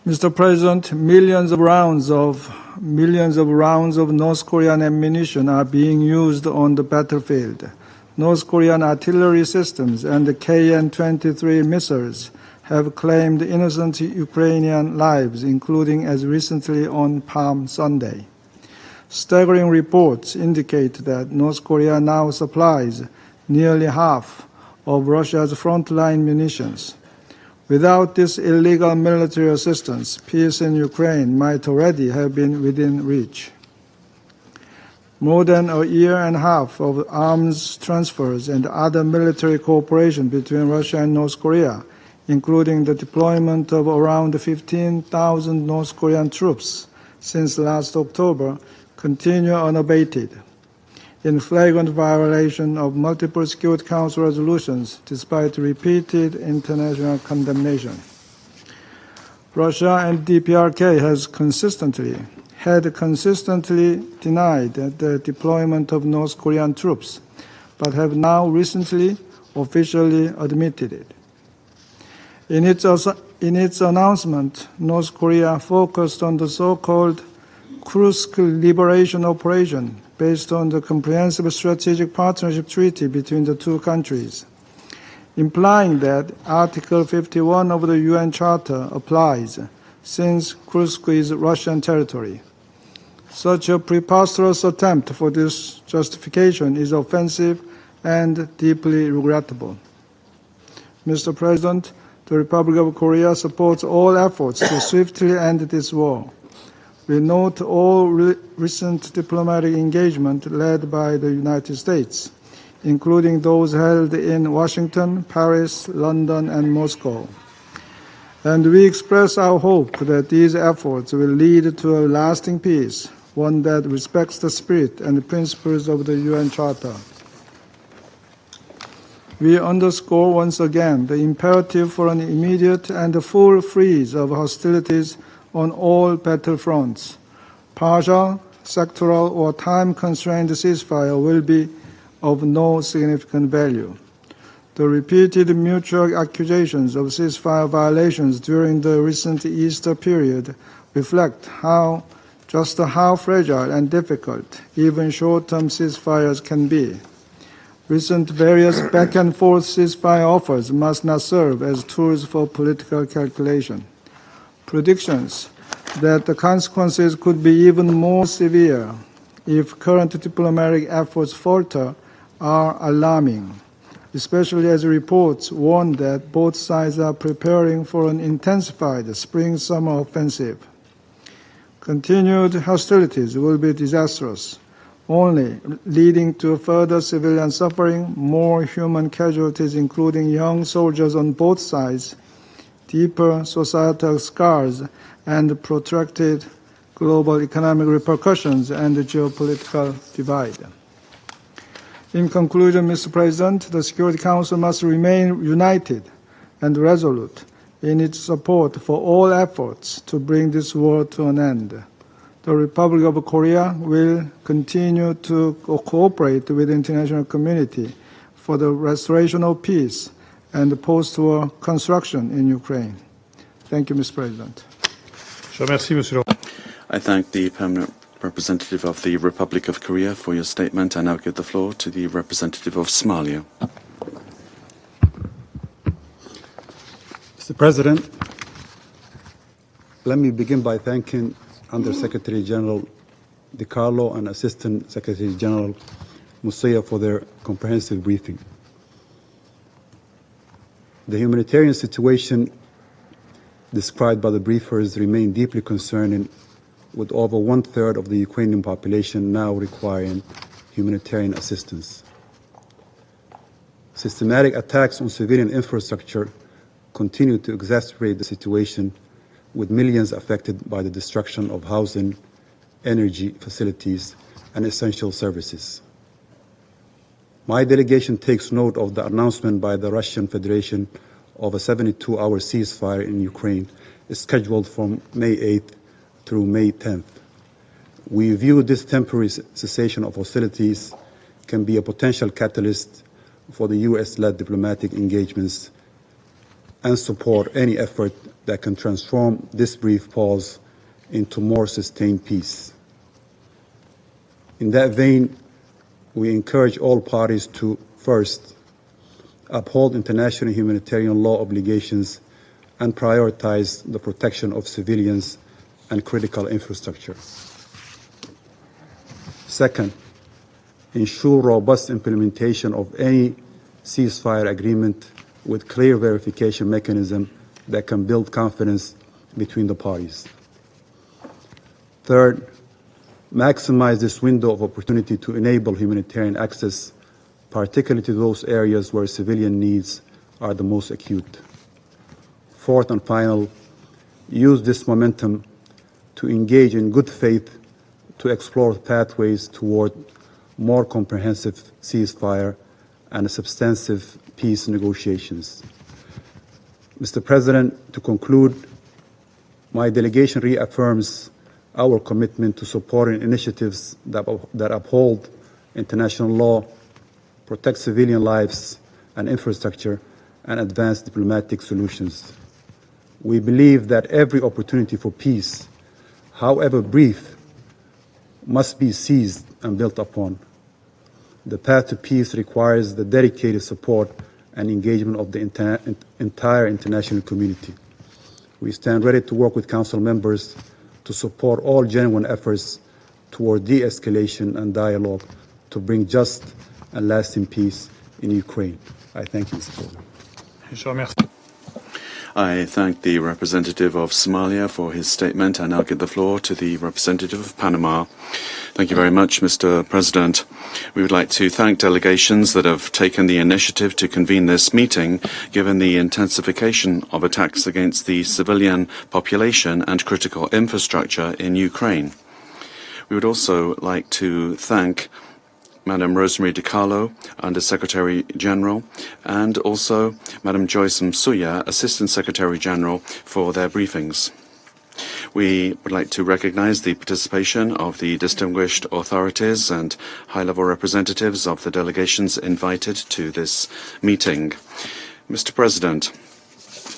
Mr. President, millions of rounds of North Korean ammunition are being used on the battlefield. North Korean artillery systems and the KN-23 missiles have claimed innocent Ukrainian lives, including as recently on Palm Sunday. Staggering reports indicate that North Korea now supplies nearly half of Russia's frontline munitions. Without this illegal military assistance, peace in Ukraine might already have been within reach. More than a year and a half of arms transfers and other military cooperation between Russia and North Korea, including the deployment of around 15,000 North Korean troops since last October, continue unabated, in flagrant violation of multiple Security Council resolutions despite repeated international condemnation. Russia and DPRK had consistently denied the deployment of North Korean troops, but have now recently officially admitted it. In its announcement, North Korea focused on the so-called Kursk Liberation Operation based on the Comprehensive Strategic Partnership Treaty between the two countries, implying that Article 51 of the UN Charter applies, since Kursk is Russian territory. Such a preposterous attempt for this justification is offensive and deeply regrettable. Mr. President, the Republic of Korea supports all efforts to swiftly end this war. We note all recent diplomatic engagement led by the United States, including those held in Washington, Paris, London, and Moscow. And we express our hope that these efforts will lead to a lasting peace, one that respects the spirit and the principles of the UN Charter. We underscore once again the imperative for an immediate and full freeze of hostilities on all battlefronts. Partial, sectoral, or time-constrained ceasefire will be of no significant value. The repeated mutual accusations of ceasefire violations during the recent Easter period reflect just how fragile and difficult even short-term ceasefires can be. Recent various back-and-forth ceasefire offers must not serve as tools for political calculation. Predictions that the consequences could be even more severe if current diplomatic efforts falter are alarming, especially as reports warn that both sides are preparing for an intensified spring-summer offensive. Continued hostilities will be disastrous, only leading to further civilian suffering, more human casualties, including young soldiers on both sides, deeper societal scars, and protracted global economic repercussions and the geopolitical divide. In conclusion, Mr. President, the Security Council must remain united and resolute in its support for all efforts to bring this war to an end. The Republic of Korea will continue to cooperate with the international community for the restoration of peace and post-war construction in Ukraine. Thank you, Mr. President. I thank the Permanent Representative of the Republic of Korea for your statement. I now give the floor to the representative of Somalia. Mr. President, let me begin by thanking Under-Secretary General DiCarlo and Assistant Secretary General Musuya for their comprehensive briefing. The humanitarian situation described by the briefers remain deeply concerning, with over one-third of the Ukrainian population now requiring humanitarian assistance. Systematic attacks on civilian infrastructure continue to exacerbate the situation, with millions affected by the destruction of housing, energy facilities, and essential services. My delegation takes note of the announcement by the Russian Federation of a 72-hour ceasefire in Ukraine scheduled from May 8th through May 10th. We view this temporary cessation of hostilities can be a potential catalyst for the U.S.-led diplomatic engagements and support any effort that can transform this brief pause into more sustained peace. In that vein, we encourage all parties to, first, uphold international humanitarian law obligations and prioritize the protection of civilians and critical infrastructure. Second, ensure robust implementation of any ceasefire agreement with clear verification mechanism that can build confidence between the parties. Third, maximize this window of opportunity to enable humanitarian access, particularly to those areas where civilian needs are the most acute. Fourth and final, use this momentum to engage in good faith to explore pathways toward more comprehensive ceasefire and substantive peace negotiations. Mr. President, to conclude, my delegation reaffirms our commitment to supporting initiatives that uphold international law, protect civilian lives and infrastructure, and advance diplomatic solutions. We believe that every opportunity for peace, however brief, must be seized and built upon. The path to peace requires the dedicated support and engagement of the entire international community. We stand ready to work with Council members to support all genuine efforts toward de-escalation and dialogue to bring just and lasting peace in Ukraine. I thank you, Mr. President. I thank the representative of Somalia for his statement. I now give the floor to the representative of Panama. Thank you very much, Mr. President. We would like to thank delegations that have taken the initiative to convene this meeting, given the intensification of attacks against the civilian population and critical infrastructure in Ukraine. We would also like to thank Madam Rosemary DiCarlo, Under-Secretary General, and also Madam Joyce Msuya, Assistant Secretary General, for their briefings. We would like to recognize the participation of the distinguished authorities and high-level representatives of the delegations invited to this meeting. Mr. President,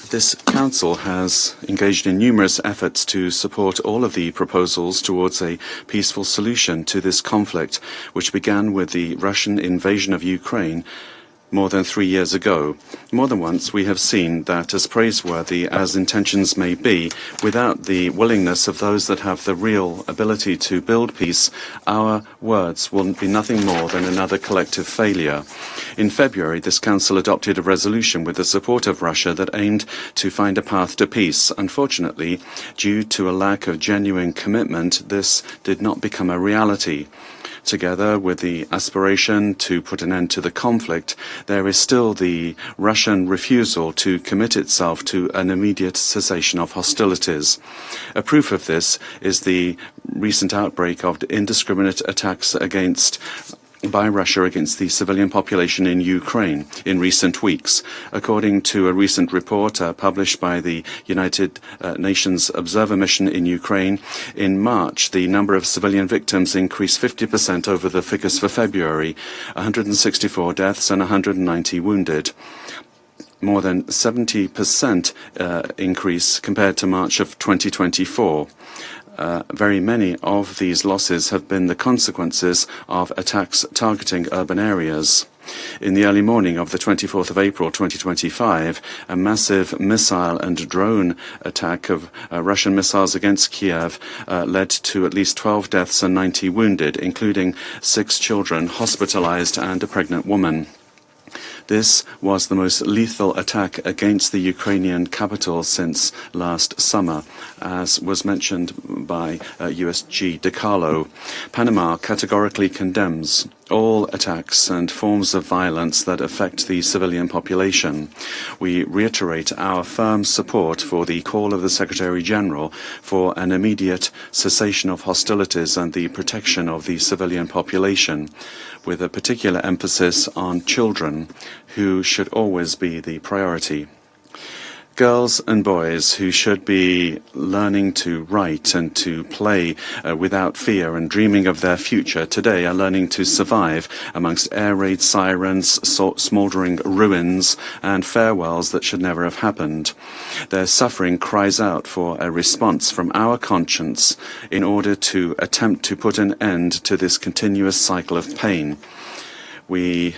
this Council has engaged in numerous efforts to support all of the proposals towards a peaceful solution to this conflict, which began with the Russian invasion of Ukraine more than 3 years ago. More than once, we have seen that, as praiseworthy as intentions may be, without the willingness of those that have the real ability to build peace, our words will be nothing more than another collective failure. In February, this Council adopted a resolution with the support of Russia that aimed to find a path to peace. Unfortunately, due to a lack of genuine commitment, this did not become a reality. Together with the aspiration to put an end to the conflict, there is still the Russian refusal to commit itself to an immediate cessation of hostilities. A proof of this is the recent outbreak of indiscriminate attacks by Russia against the civilian population in Ukraine in recent weeks. According to a recent report published by the United Nations Observer Mission in Ukraine, in March, the number of civilian victims increased 50% over the figures for February, 164 deaths and 190 wounded. More than 70% increase compared to March of 2024. Very many of these losses have been the consequences of attacks targeting urban areas. In the early morning of the 24th of April 2025, a massive missile and drone attack of Russian missiles against Kiev led to at least 12 deaths and 90 wounded, including 6 children hospitalized and a pregnant woman. This was the most lethal attack against the Ukrainian capital since last summer, as was mentioned by USG DiCarlo. Panama categorically condemns all attacks and forms of violence that affect the civilian population. We reiterate our firm support for the call of the Secretary-General for an immediate cessation of hostilities and the protection of the civilian population, with a particular emphasis on children, who should always be the priority. Girls and boys who should be learning to write and to play without fear and dreaming of their future today are learning to survive amongst air raid sirens, smouldering ruins and farewells that should never have happened. Their suffering cries out for a response from our conscience in order to attempt to put an end to this continuous cycle of pain. We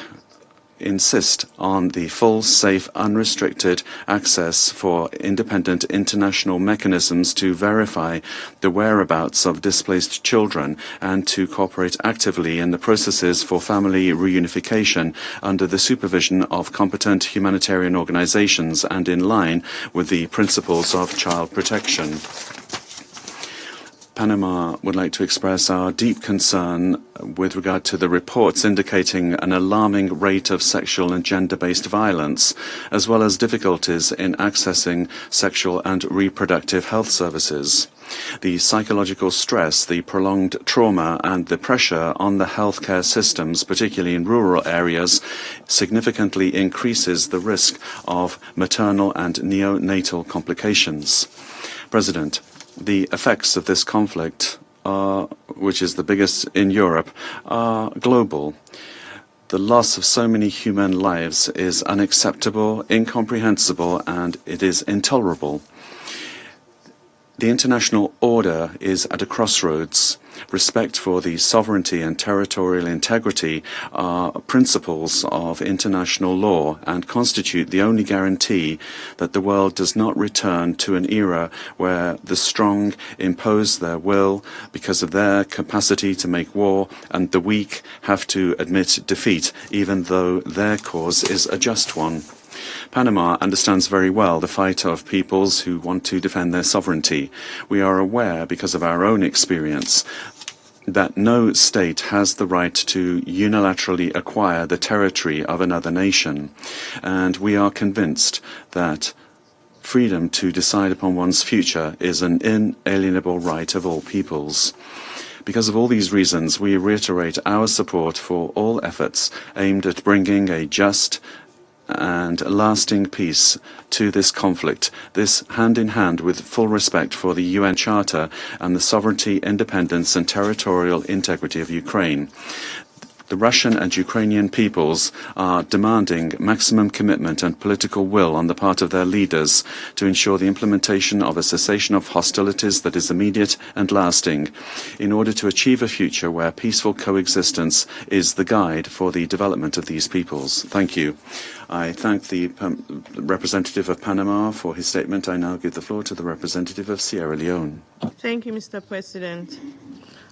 insist on the full, safe, unrestricted access for independent international mechanisms to verify the whereabouts of displaced children and to cooperate actively in the processes for family reunification under the supervision of competent humanitarian organizations and in line with the principles of child protection. Panama would like to express our deep concern with regard to the reports indicating an alarming rate of sexual and gender-based violence, as well as difficulties in accessing sexual and reproductive health services. The psychological stress, the prolonged trauma, and the pressure on the healthcare systems, particularly in rural areas, significantly increases the risk of maternal and neonatal complications. President, the effects of this conflict, which is the biggest in Europe, are global. The loss of so many human lives is unacceptable, incomprehensible, and it is intolerable. The international order is at a crossroads. Respect for the sovereignty and territorial integrity are principles of international law and constitute the only guarantee that the world does not return to an era where the strong impose their will because of their capacity to make war and the weak have to admit defeat, even though their cause is a just one. Panama understands very well the fight of peoples who want to defend their sovereignty. We are aware, because of our own experience, that no state has the right to unilaterally acquire the territory of another nation, and we are convinced that freedom to decide upon one's future is an inalienable right of all peoples. Because of all these reasons, we reiterate our support for all efforts aimed at bringing a just and lasting peace to this conflict, this hand in hand with full respect for the UN Charter and the sovereignty, independence and territorial integrity of Ukraine. The Russian and Ukrainian peoples are demanding maximum commitment and political will on the part of their leaders to ensure the implementation of a cessation of hostilities that is immediate and lasting, in order to achieve a future where peaceful coexistence is the guide for the development of these peoples. Thank you. I thank the representative of Panama for his statement. I now give the floor to the representative of Sierra Leone. Thank you, Mr. President.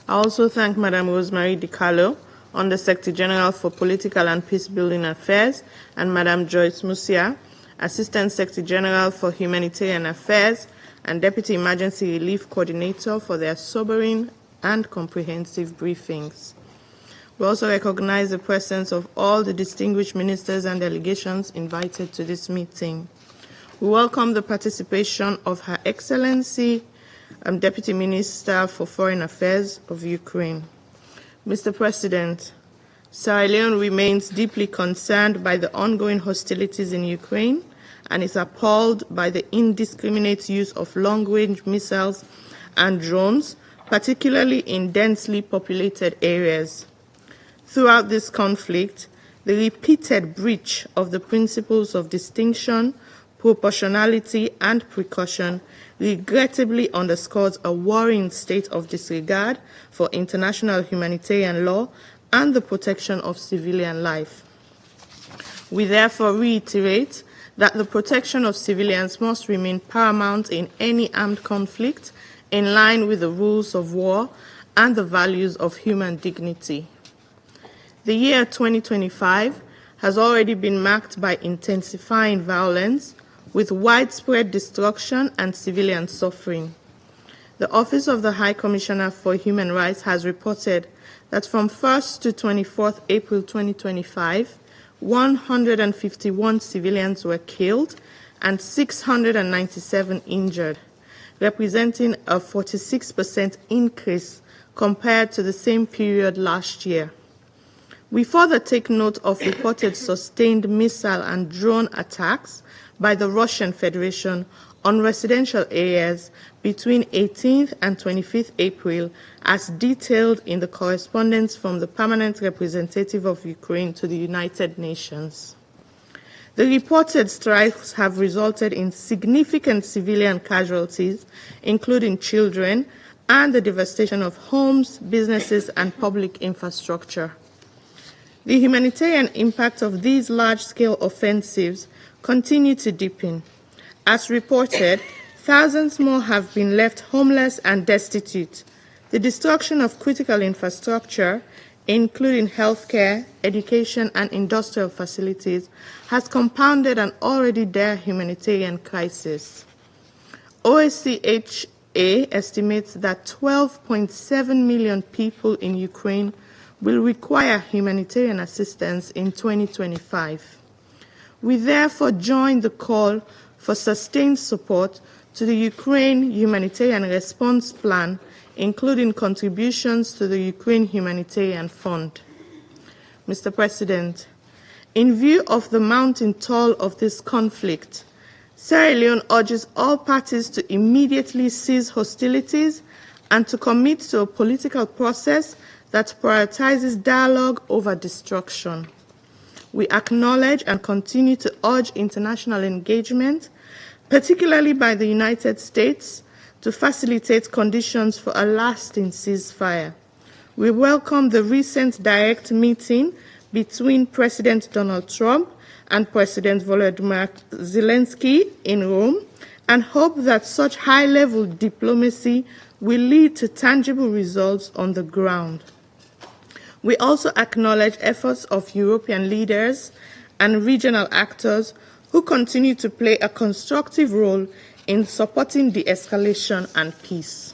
I also thank Madam Rosemary DiCarlo, Under Secretary General for Political and Peace-Building Affairs, and Madam Joyce Musia, Assistant Secretary General for Humanitarian Affairs and Deputy Emergency Relief Coordinator, for their sobering and comprehensive briefings. We also recognize the presence of all the distinguished ministers and delegations invited to this meeting. We welcome the participation of Her Excellency, Deputy Minister for Foreign Affairs of Ukraine. Mr. President, Sierra Leone remains deeply concerned by the ongoing hostilities in Ukraine and is appalled by the indiscriminate use of long-range missiles and drones, particularly in densely populated areas. Throughout this conflict, the repeated breach of the principles of distinction, proportionality, and precaution regrettably underscores a worrying state of disregard for international humanitarian law and the protection of civilian life. We therefore reiterate that the protection of civilians must remain paramount in any armed conflict, in line with the rules of war and the values of human dignity. The year 2025 has already been marked by intensifying violence, with widespread destruction and civilian suffering. The Office of the High Commissioner for Human Rights has reported that from 1st to 24th April 2025, 151 civilians were killed and 697 injured, representing a 46% increase compared to the same period last year. We further take note of reported sustained missile and drone attacks by the Russian Federation on residential areas between 18th and 25th April, as detailed in the correspondence from the Permanent Representative of Ukraine to the United Nations. The reported strikes have resulted in significant civilian casualties, including children, and the devastation of homes, businesses, and public infrastructure. The humanitarian impact of these large-scale offensives continue to deepen. As reported, thousands more have been left homeless and destitute. The destruction of critical infrastructure, including healthcare, education, and industrial facilities, has compounded an already dire humanitarian crisis. OSCHA estimates that 12.7 million people in Ukraine will require humanitarian assistance in 2025. We therefore join the call for sustained support to the Ukraine Humanitarian Response Plan, including contributions to the Ukraine Humanitarian Fund. Mr. President, in view of the mounting toll of this conflict, Sierra Leone urges all parties to immediately cease hostilities and to commit to a political process that prioritizes dialogue over destruction. We acknowledge and continue to urge international engagement, particularly by the United States, to facilitate conditions for a lasting ceasefire. We welcome the recent direct meeting between President Donald Trump and President Volodymyr Zelensky in Rome, and hope that such high-level diplomacy will lead to tangible results on the ground. We also acknowledge efforts of European leaders and regional actors who continue to play a constructive role in supporting de-escalation and peace.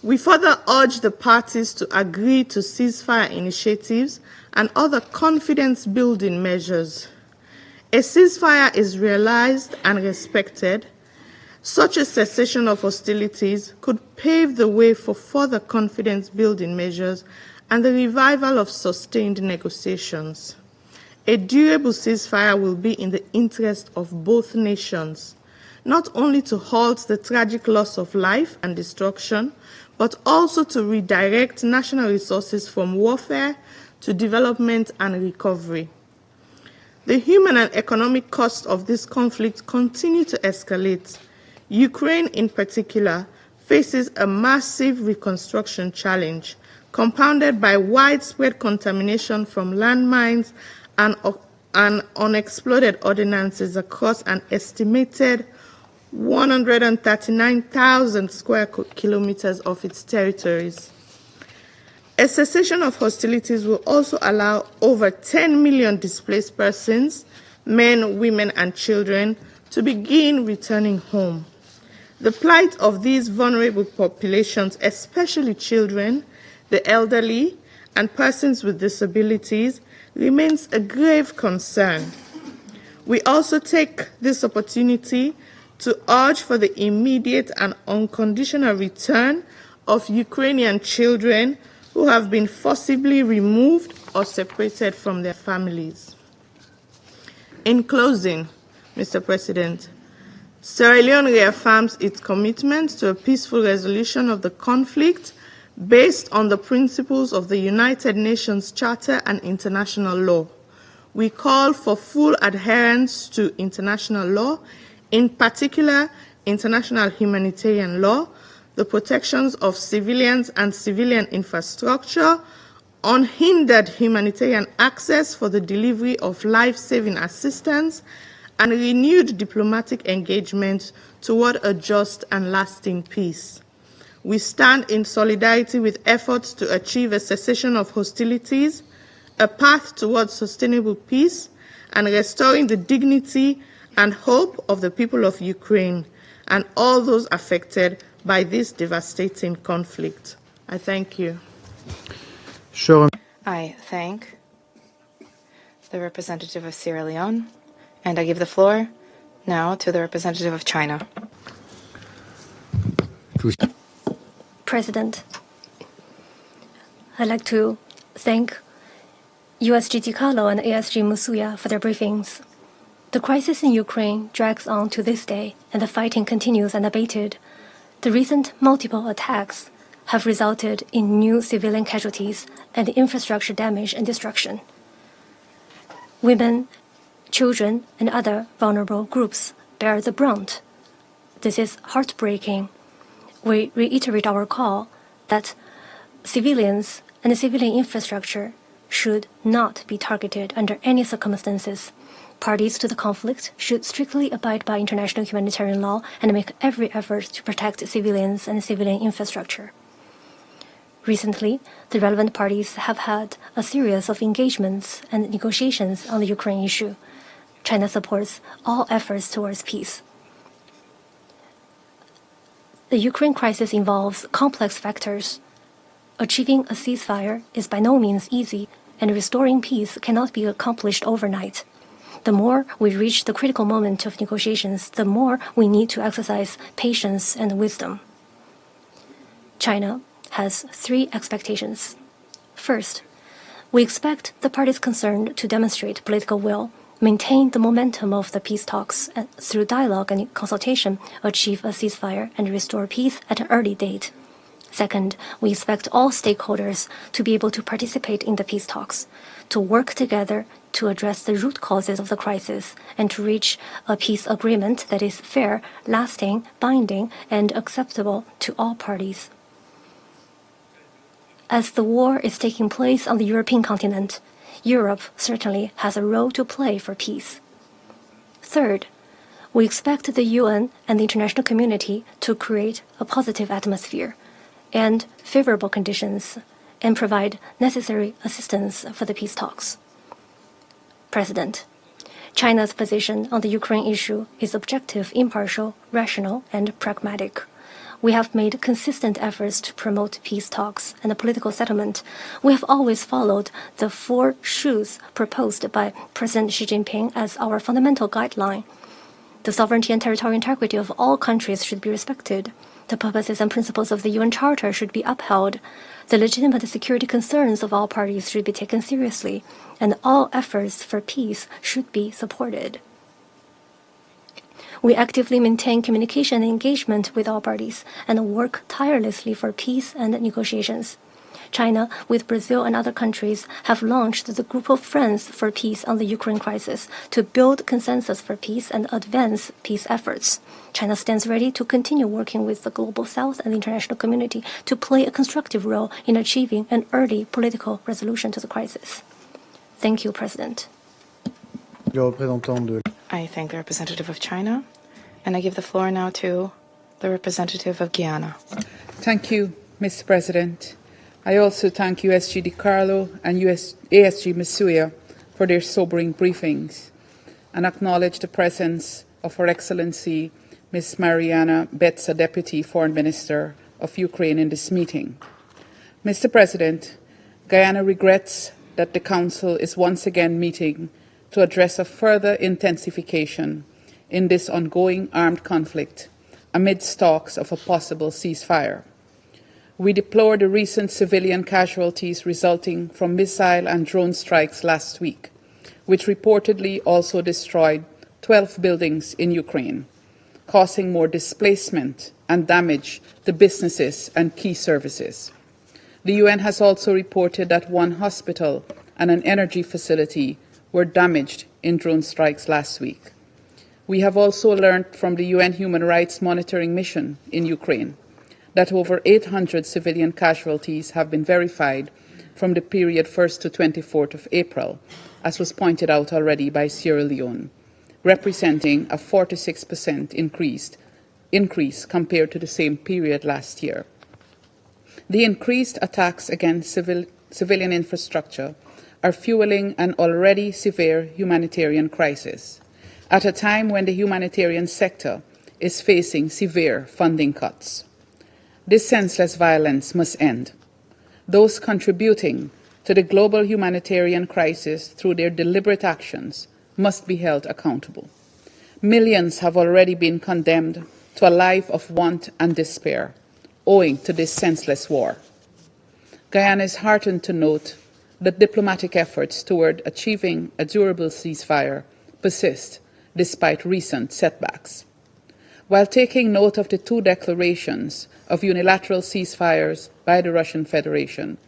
We further urge the parties to agree to ceasefire initiatives and other confidence-building measures. A ceasefire is realized and respected. Such a cessation of hostilities could pave the way for further confidence-building measures and the revival of sustained negotiations. A durable ceasefire will be in the interest of both nations, not only to halt the tragic loss of life and destruction, but also to redirect national resources from warfare to development and recovery. The human and economic costs of this conflict continue to escalate. Ukraine, in particular, faces a massive reconstruction challenge, compounded by widespread contamination from landmines and unexploded ordnances across an estimated 139,000 square kilometers of its territories. A cessation of hostilities will also allow over 10 million displaced persons, men, women, and children, to begin returning home. The plight of these vulnerable populations, especially children, the elderly, and persons with disabilities, remains a grave concern. We also take this opportunity to urge for the immediate and unconditional return of Ukrainian children who have been forcibly removed or separated from their families. In closing, Mr. President, Sierra Leone reaffirms its commitment to a peaceful resolution of the conflict based on the principles of the United Nations Charter and international law. We call for full adherence to international law, in particular international humanitarian law, the protections of civilians and civilian infrastructure, unhindered humanitarian access for the delivery of life-saving assistance, and renewed diplomatic engagement toward a just and lasting peace. We stand in solidarity with efforts to achieve a cessation of hostilities, a path towards sustainable peace and restoring the dignity and hope of the people of Ukraine and all those affected by this devastating conflict. I thank you. I thank the representative of Sierra Leone, and I give the floor now to the representative of China. President, I'd like to thank USG DiCarlo and ASG Musuya for their briefings. The crisis in Ukraine drags on to this day, and the fighting continues unabated. The recent multiple attacks have resulted in new civilian casualties and infrastructure damage and destruction. Women, children, and other vulnerable groups bear the brunt. This is heartbreaking. We reiterate our call that civilians and civilian infrastructure should not be targeted under any circumstances. Parties to the conflict should strictly abide by international humanitarian law and make every effort to protect civilians and civilian infrastructure. Recently, the relevant parties have had a series of engagements and negotiations on the Ukraine issue. China supports all efforts towards peace. The Ukraine crisis involves complex factors. Achieving a ceasefire is by no means easy, and restoring peace cannot be accomplished overnight. The more we reach the critical moment of negotiations, the more we need to exercise patience and wisdom. China has 3 expectations. First, we expect the parties concerned to demonstrate political will, maintain the momentum of the peace talks, and through dialogue and consultation, achieve a ceasefire and restore peace at an early date. Second, we expect all stakeholders to be able to participate in the peace talks, to work together to address the root causes of the crisis, and to reach a peace agreement that is fair, lasting, binding, and acceptable to all parties. As the war is taking place on the European continent, Europe certainly has a role to play for peace. Third, we expect the UN and the international community to create a positive atmosphere and favorable conditions and provide necessary assistance for the peace talks. President, China's position on the Ukraine issue is objective, impartial, rational, and pragmatic. We have made consistent efforts to promote peace talks and a political settlement. We have always followed the 4 shoes proposed by President Xi Jinping as our fundamental guideline. The sovereignty and territorial integrity of all countries should be respected. The purposes and principles of the UN Charter should be upheld. The legitimate security concerns of all parties should be taken seriously, and all efforts for peace should be supported. We actively maintain communication and engagement with all parties and work tirelessly for peace and negotiations. China, with Brazil and other countries, have launched the Group of Friends for Peace on the Ukraine crisis to build consensus for peace and advance peace efforts. China stands ready to continue working with the Global South and the international community to play a constructive role in achieving an early political resolution to the crisis. Thank you, President. I thank the representative of China, and I give the floor now to the representative of Guyana. Thank you, Mr. President. I also thank USG DiCarlo and ASG Musuya for their sobering briefings and acknowledge the presence of Her Excellency Ms. Mariana Betsa, Deputy Foreign Minister of Ukraine, in this meeting. Mr. President, Guyana regrets that the Council is once again meeting to address a further intensification in this ongoing armed conflict amidst talks of a possible ceasefire. We deplore the recent civilian casualties resulting from missile and drone strikes last week, which reportedly also destroyed 12 buildings in Ukraine, causing more displacement and damage to businesses and key services. The UN has also reported that 1 hospital and an energy facility were damaged in drone strikes last week. We have also learned from the UN Human Rights Monitoring Mission in Ukraine that over 800 civilian casualties have been verified from the period 1st to 24th of April, as was pointed out already by Sierra Leone, representing a 46% increase compared to the same period last year. The increased attacks against civilian infrastructure are fueling an already severe humanitarian crisis, at a time when the humanitarian sector is facing severe funding cuts. This senseless violence must end. Those contributing to the global humanitarian crisis through their deliberate actions must be held accountable. Millions have already been condemned to a life of want and despair owing to this senseless war. Guyana is heartened to note that diplomatic efforts toward achieving a durable ceasefire persist despite recent setbacks. While taking note of the two declarations of unilateral ceasefires by the Russian Federation,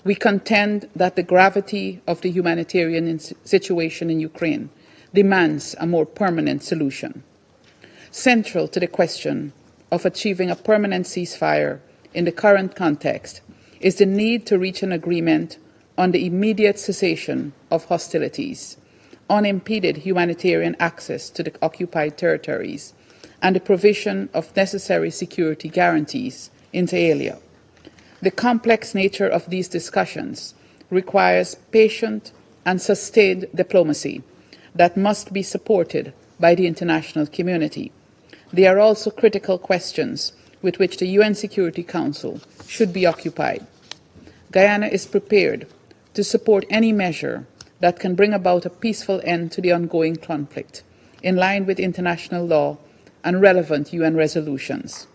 we contend that the gravity of the humanitarian situation in Ukraine demands a more permanent solution. Central to the question of achieving a permanent ceasefire in the current context is the need to reach an agreement on the immediate cessation of hostilities, unimpeded humanitarian access to the occupied territories, and the provision of necessary security guarantees inter alia. The complex nature of these discussions requires patient and sustained diplomacy that must be supported by the international community. They are also critical questions with which the UN Security Council should be occupied. Guyana is prepared to support any measure that can bring about a peaceful end to the ongoing conflict, in line with international law and relevant UN resolutions.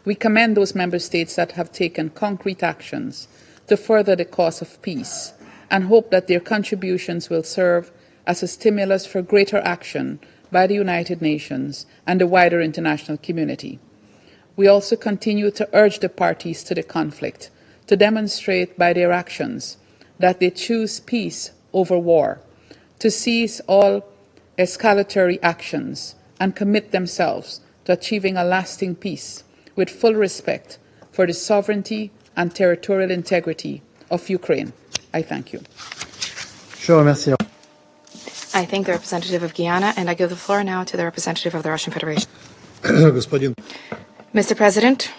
We commend those member states that have taken concrete actions to further the cause of peace and hope that their contributions will serve as a stimulus for greater action by the United Nations and the wider international community. We also continue to urge the parties to the conflict to demonstrate by their actions that they choose peace over war, to cease all escalatory actions and commit themselves to achieving a lasting peace with full respect for the sovereignty and territorial integrity of Ukraine. I thank you. Je remercie. I thank the representative of Guyana, and I give the floor now to the representative of the Russian Federation. Mr. President,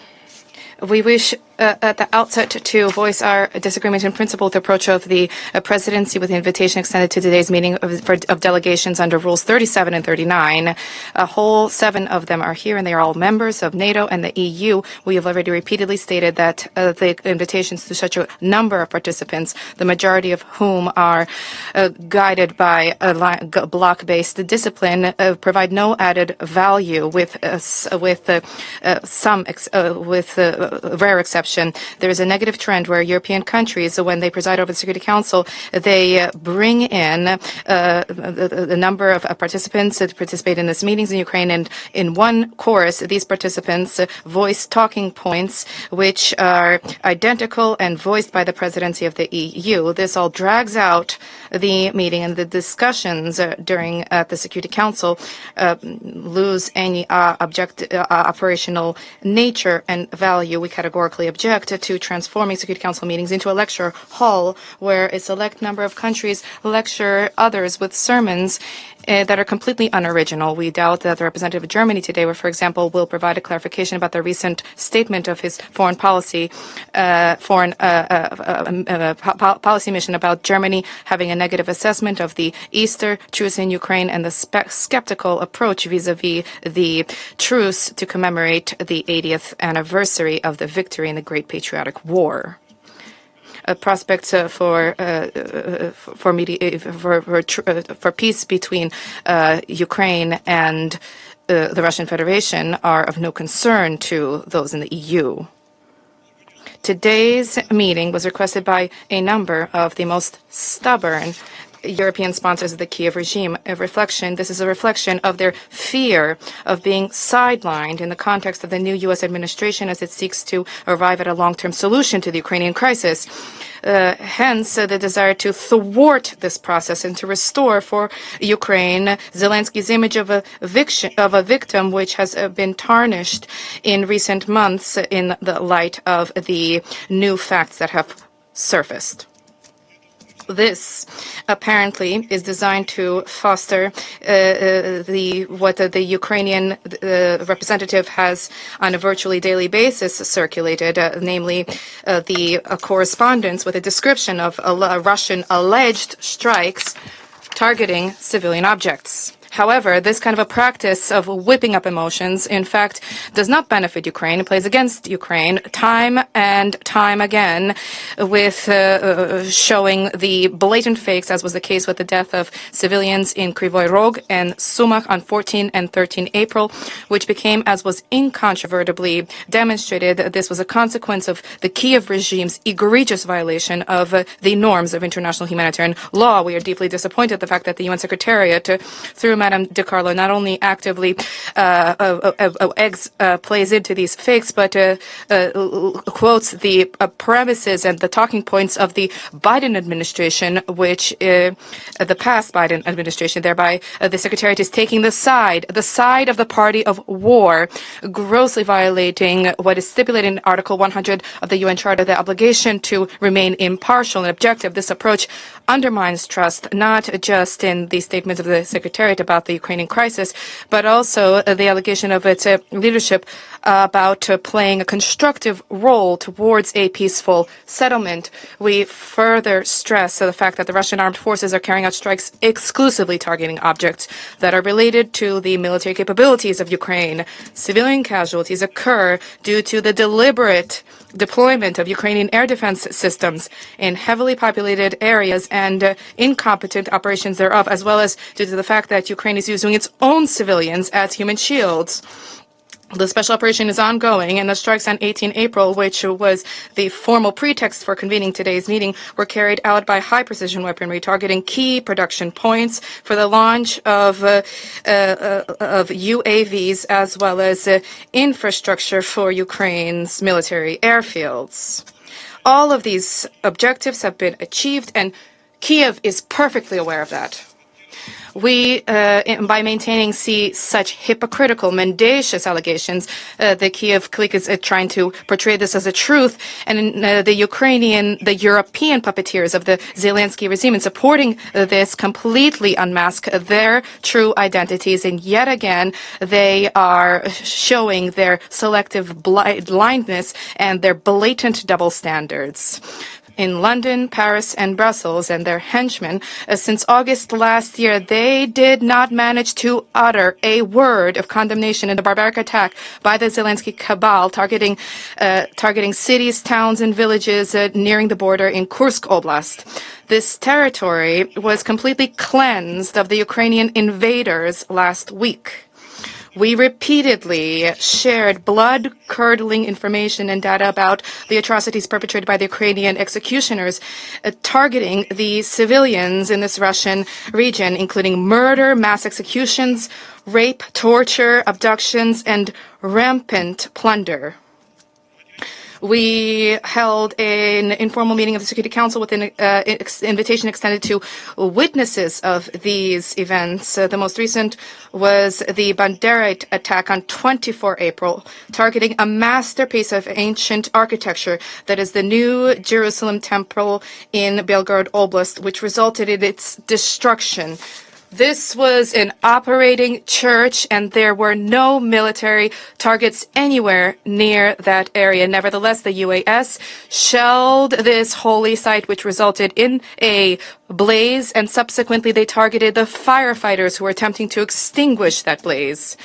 we wish at the outset to voice our disagreement in principle with the approach of the presidency with the invitation extended to today's meeting of delegations under Rules 37 and 39. A whole 7 of them are here, and they are all members of NATO and the EU. We have already repeatedly stated that the invitations to such a number of participants, the majority of whom are guided by a block-based discipline, provide no added value with rare exception. There is a negative trend where European countries, when they preside over the Security Council, they bring in the number of participants that participate in these meetings in Ukraine, and in one chorus, these participants voice talking points which are identical and voiced by the presidency of the EU. This all drags out the meeting, and the discussions during the Security Council lose any operational nature and value. We categorically object to transforming Security Council meetings into a lecture hall where a select number of countries lecture others with sermons that are completely unoriginal. We doubt that the representative of Germany today, for example, will provide a clarification about the recent statement of his foreign policy mission about Germany having a negative assessment of the Easter truce in Ukraine and the skeptical approach vis-a-vis the truce to commemorate the 80th anniversary of the victory in the Great Patriotic War. Prospects for peace between Ukraine and the Russian Federation are of no concern to those in the EU. Today's meeting was requested by a number of the most stubborn European sponsors of the Kiev regime. This is a reflection of their fear of being sidelined in the context of the new U.S. administration as it seeks to arrive at a long-term solution to the Ukrainian crisis. Hence, the desire to thwart this process and to restore for Ukraine Zelensky's image of a victim which has been tarnished in recent months in the light of the new facts that have surfaced. This apparently is designed to foster what the Ukrainian representative has on a virtually daily basis circulated, namely the correspondence with a description of Russian alleged strikes targeting civilian objects. However, this kind of a practice of whipping up emotions, in fact, does not benefit Ukraine. It plays against Ukraine time and time again with showing the blatant fakes, as was the case with the death of civilians in Kryvyi Rog and Sumak on 14 and 13 April, which became, as was incontrovertibly demonstrated, this was a consequence of the Kiev regime's egregious violation of the norms of international humanitarian law. We are deeply disappointed at the fact that the UN Secretariat, through Madame DiCarlo, not only actively plays into these fakes, but quotes the premises and the talking points of the Biden administration, which the past Biden administration, thereby the Secretariat is taking the side of the party of war, grossly violating what is stipulated in Article 100 of the UN Charter, the obligation to remain impartial and objective. This approach undermines trust, not just in the statements of the Secretariat about the Ukrainian crisis, but also the allegation of its leadership about playing a constructive role towards a peaceful settlement. We further stress the fact that the Russian armed forces are carrying out strikes exclusively targeting objects that are related to the military capabilities of Ukraine. Civilian casualties occur due to the deliberate deployment of Ukrainian air defense systems in heavily populated areas and incompetent operations thereof, as well as due to the fact that Ukraine is using its own civilians as human shields. The special operation is ongoing, and the strikes on 18 April, which was the formal pretext for convening today's meeting, were carried out by high-precision weaponry targeting key production points for the launch of UAVs, as well as infrastructure for Ukraine's military airfields. All of these objectives have been achieved, and Kiev is perfectly aware of that. We, by maintaining such hypocritical, mendacious allegations, the Kiev clique is trying to portray this as a truth, and the European puppeteers of the Zelensky regime, in supporting this, completely unmask their true identities, and yet again they are showing their selective blindness and their blatant double standards. In London, Paris, and Brussels, and their henchmen, since August last year, they did not manage to utter a word of condemnation in the barbaric attack by the Zelensky cabal, targeting cities, towns, and villages nearing the border in Kursk Oblast. This territory was completely cleansed of the Ukrainian invaders last week. We repeatedly shared blood-curdling information and data about the atrocities perpetrated by the Ukrainian executioners, targeting the civilians in this Russian region, including murder, mass executions, rape, torture, abductions, and rampant plunder. We held an informal meeting of the Security Council with an invitation extended to witnesses of these events. The most recent was the Banderite attack on 24 April, targeting a masterpiece of ancient architecture that is the New Jerusalem Temple in Belgorod Oblast, which resulted in its destruction. This was an operating church, and there were no military targets anywhere near that area. Nevertheless, the UAS shelled this holy site, which resulted in a blaze, and subsequently they targeted the firefighters who were attempting to extinguish that blaze.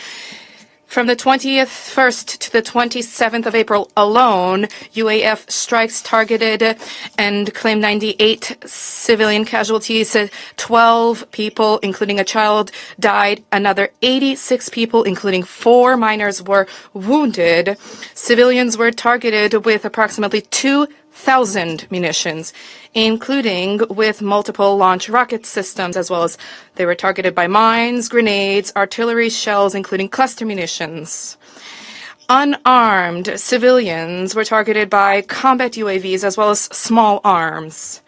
From the 21st to the 27th of April alone, UAF strikes targeted and claimed 98 civilian casualties. 12 people, including a child, died. Another 86 people, including 4 minors, were wounded. Civilians were targeted with approximately 2,000 munitions, including with multiple launch rocket systems, as well as they were targeted by mines, grenades, artillery shells, including cluster munitions. Unarmed civilians were targeted by combat UAVs, as well as small arms.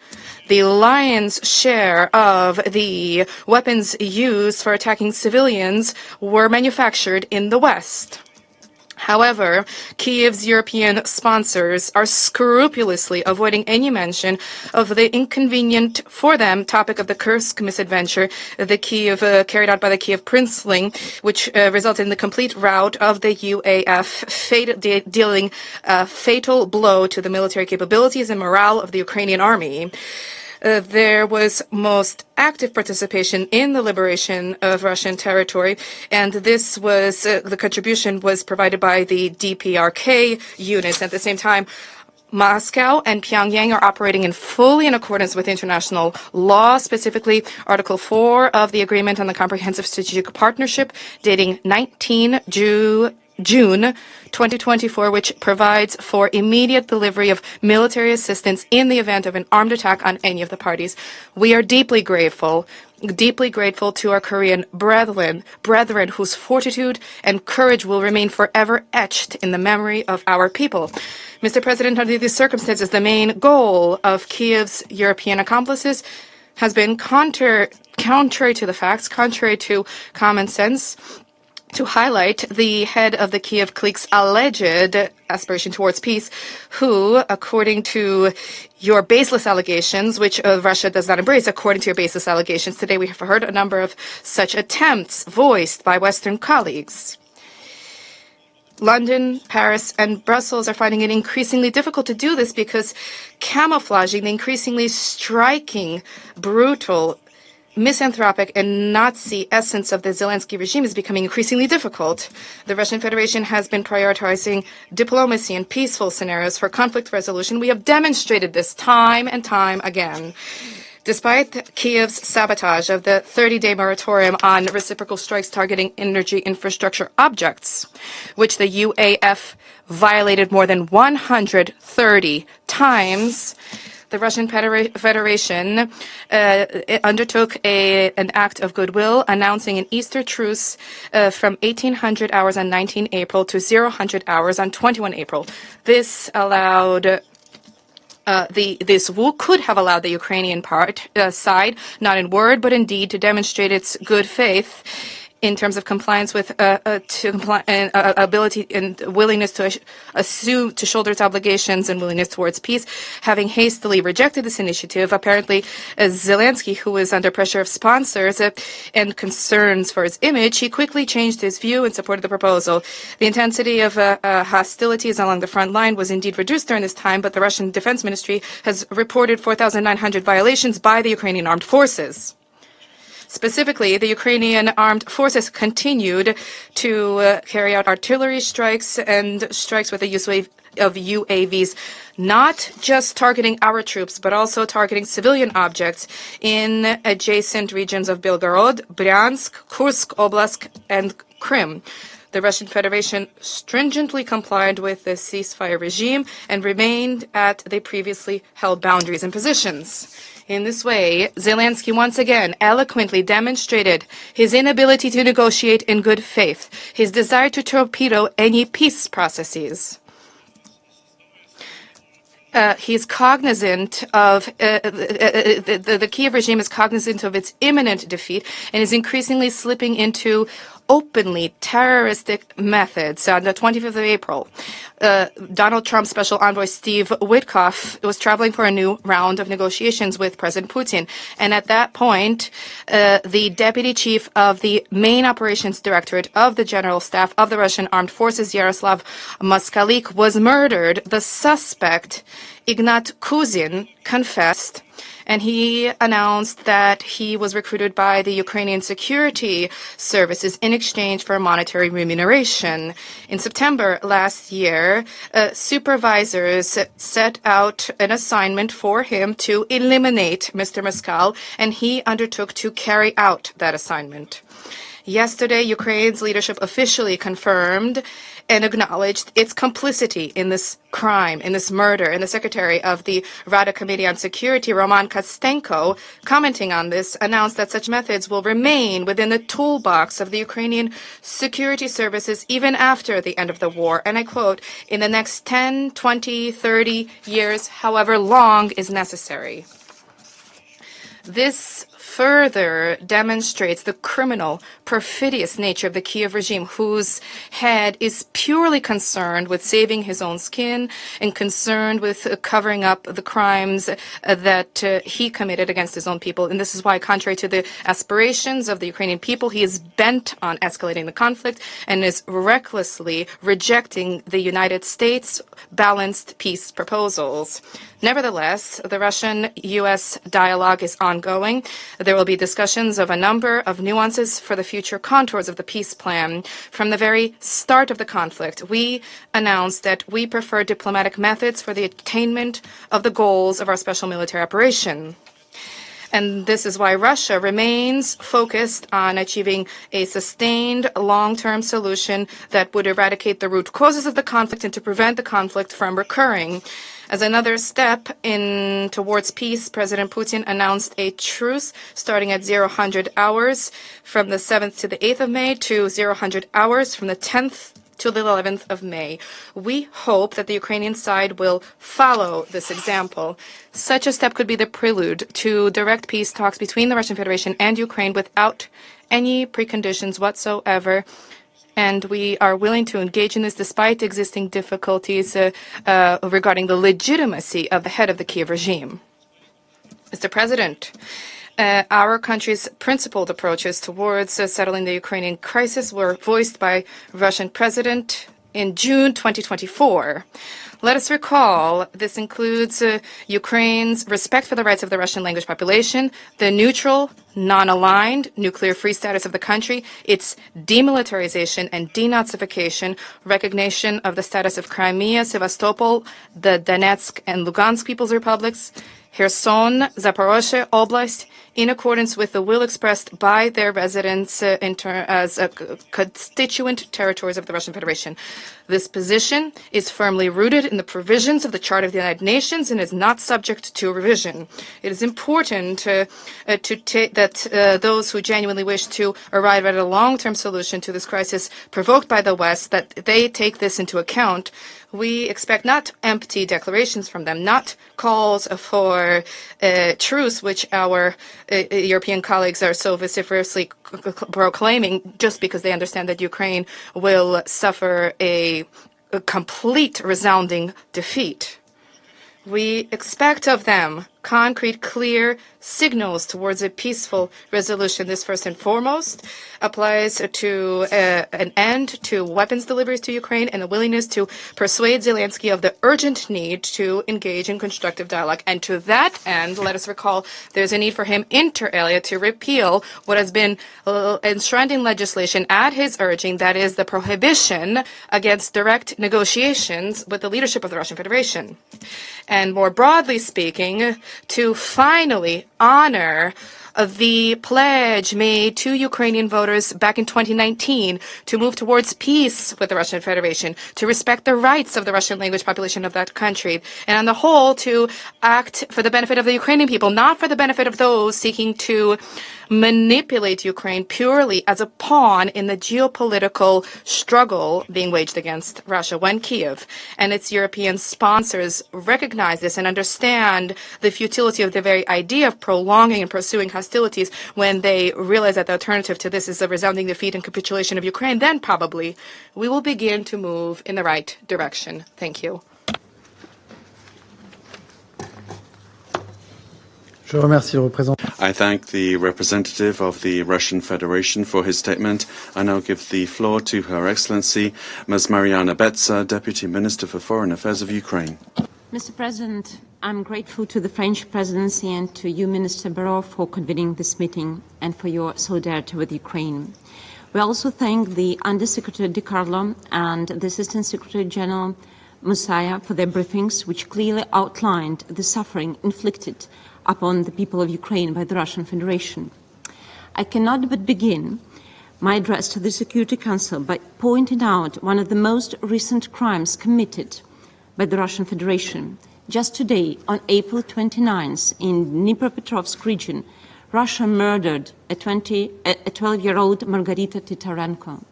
The lion's share of the weapons used for attacking civilians were manufactured in the West. However, Kyiv's European sponsors are scrupulously avoiding any mention of the inconvenient for them topic of the Kursk misadventure, carried out by the Kiev Princeling, which resulted in the complete rout of the UAF, dealing a fatal blow to the military capabilities and morale of the Ukrainian army. There was most active participation in the liberation of Russian territory, and this was the contribution was provided by the DPRK units. At the same time, Moscow and Pyongyang are operating fully in accordance with international law, specifically Article 4 of the Agreement on the Comprehensive Strategic Partnership, dating 19 June 2024, which provides for immediate delivery of military assistance in the event of an armed attack on any of the parties. We are deeply grateful to our Korean brethren whose fortitude and courage will remain forever etched in the memory of our people. Mr. President, under these circumstances, the main goal of Kyiv's European accomplices has been contrary to the facts, contrary to common sense, to highlight the head of the Kiev clique's alleged aspiration towards peace, who, according to your baseless allegations, which Russia does not embrace, according to your baseless allegations, today we have heard a number of such attempts voiced by Western colleagues. London, Paris, and Brussels are finding it increasingly difficult to do this because camouflaging the increasingly striking, brutal, misanthropic and Nazi essence of the Zelensky regime is becoming increasingly difficult. The Russian Federation has been prioritizing diplomacy and peaceful scenarios for conflict resolution. We have demonstrated this time and time again. Despite Kyiv's sabotage of the 30-day moratorium on reciprocal strikes targeting energy infrastructure objects, which the UAF violated more than 130 times, the Russian Federation undertook an act of goodwill, announcing an Easter truce from 1800 hours on 19 April to 0 hours on 21 April. This allowed could have allowed the Ukrainian side, not in word but in deed, to demonstrate its good faith in terms of compliance with ability and willingness to shoulder its obligations and willingness towards peace. Having hastily rejected this initiative, apparently Zelensky, who was under pressure of sponsors and concerns for his image, he quickly changed his view and supported the proposal. The intensity of hostilities along the front line was indeed reduced during this time, but the Russian Defense Ministry has reported 4,900 violations by the Ukrainian armed forces. Specifically, the Ukrainian armed forces continued to carry out artillery strikes and strikes with the use of UAVs, not just targeting our troops, but also targeting civilian objects in adjacent regions of Belgorod, Bryansk, Kursk Oblast, and Crimea. The Russian Federation stringently complied with the ceasefire regime and remained at the previously held boundaries and positions. In this way, Zelensky once again eloquently demonstrated his inability to negotiate in good faith, his desire to torpedo any peace processes. He's cognizant of the Kiev regime is cognizant of its imminent defeat and is increasingly slipping into openly terroristic methods. On the 25th of April, Donald Trump's special envoy Steve Witkoff was traveling for a new round of negotiations with President Putin. And at that point, the deputy chief of the main operations directorate of the general staff of the Russian armed forces, Yaroslav Moskalik, was murdered. The suspect, Ignat Kuzin, confessed, and he announced that he was recruited by the Ukrainian security services in exchange for monetary remuneration. In September last year, supervisors set out an assignment for him to eliminate Mr. Moskal, and he undertook to carry out that assignment. Yesterday, Ukraine's leadership officially confirmed and acknowledged its complicity in this crime, in this murder. And the secretary of the Rada Committee on Security, Roman Kostenko, commenting on this, announced that such methods will remain within the toolbox of the Ukrainian security services even after the end of the war. And I quote, in the next 10, 20, 30 years, however long is necessary. This further demonstrates the criminal, perfidious nature of the Kiev regime, whose head is purely concerned with saving his own skin and concerned with covering up the crimes that he committed against his own people. And this is why, contrary to the aspirations of the Ukrainian people, he is bent on escalating the conflict and is recklessly rejecting the United States' balanced peace proposals. Nevertheless, the Russian-U.S. dialogue is ongoing. There will be discussions of a number of nuances for the future contours of the peace plan. From the very start of the conflict, we announced that we prefer diplomatic methods for the attainment of the goals of our special military operation. And this is why Russia remains focused on achieving a sustained long-term solution that would eradicate the root causes of the conflict and to prevent the conflict from recurring. As another step towards peace, President Putin announced a truce starting at 0000 hours from the 7th to the 8th of May to 0000 hours from the 10th to the 11th of May. We hope that the Ukrainian side will follow this example. Such a step could be the prelude to direct peace talks between the Russian Federation and Ukraine without any preconditions whatsoever. And we are willing to engage in this despite existing difficulties regarding the legitimacy of the head of the Kiev regime. Mr. President, our country's principled approaches towards settling the Ukrainian crisis were voiced by Russian President in June 2024. Let us recall this includes Ukraine's respect for the rights of the Russian language population, the neutral, non-aligned, nuclear-free status of the country, its demilitarization and denazification, recognition of the status of Crimea, Sevastopol, the Donetsk and Lugansk People's Republics, Kherson, Zaporozhye Oblast, in accordance with the will expressed by their residents as constituent territories of the Russian Federation. This position is firmly rooted in the provisions of the Charter of the United Nations and is not subject to revision. It is important that those who genuinely wish to arrive at a long-term solution to this crisis provoked by the West, that they take this into account. We expect not empty declarations from them, not calls for truce, which our European colleagues are so vociferously proclaiming just because they understand that Ukraine will suffer a complete, resounding defeat. We expect of them concrete, clear signals towards a peaceful resolution. This, first and foremost, applies to an end to weapons deliveries to Ukraine and a willingness to persuade Zelensky of the urgent need to engage in constructive dialogue. And to that end, let us recall there's a need for him, inter alia, to repeal what has been enshrined in legislation at his urging, that is the prohibition against direct negotiations with the leadership of the Russian Federation. And more broadly speaking, to finally honor the pledge made to Ukrainian voters back in 2019 to move towards peace with the Russian Federation, to respect the rights of the Russian language population of that country, and on the whole to act for the benefit of the Ukrainian people, not for the benefit of those seeking to manipulate Ukraine purely as a pawn in the geopolitical struggle being waged against Russia. When Kiev and its European sponsors recognize this and understand the futility of the very idea of prolonging and pursuing hostilities, when they realize that the alternative to this is a resounding defeat and capitulation of Ukraine, then probably we will begin to move in the right direction. Thank you. I thank the representative of the Russian Federation for his statement. I now give the floor to Her Excellency, Ms. Mariana Betsa, Deputy Minister for Foreign Affairs of Ukraine. Mr. President, I'm grateful to the French presidency and to you, Minister Barrot, for convening this meeting and for your solidarity with Ukraine. We also thank the Undersecretary Di Carlo and the Assistant Secretary General Musaya for their briefings, which clearly outlined the suffering inflicted upon the people of Ukraine by the Russian Federation. I cannot but begin my address to the Security Council by pointing out one of the most recent crimes committed by the Russian Federation. Just today, on April 29th, in Dnipropetrovsk region, Russia murdered a 12-year-old Margarita Titarenko,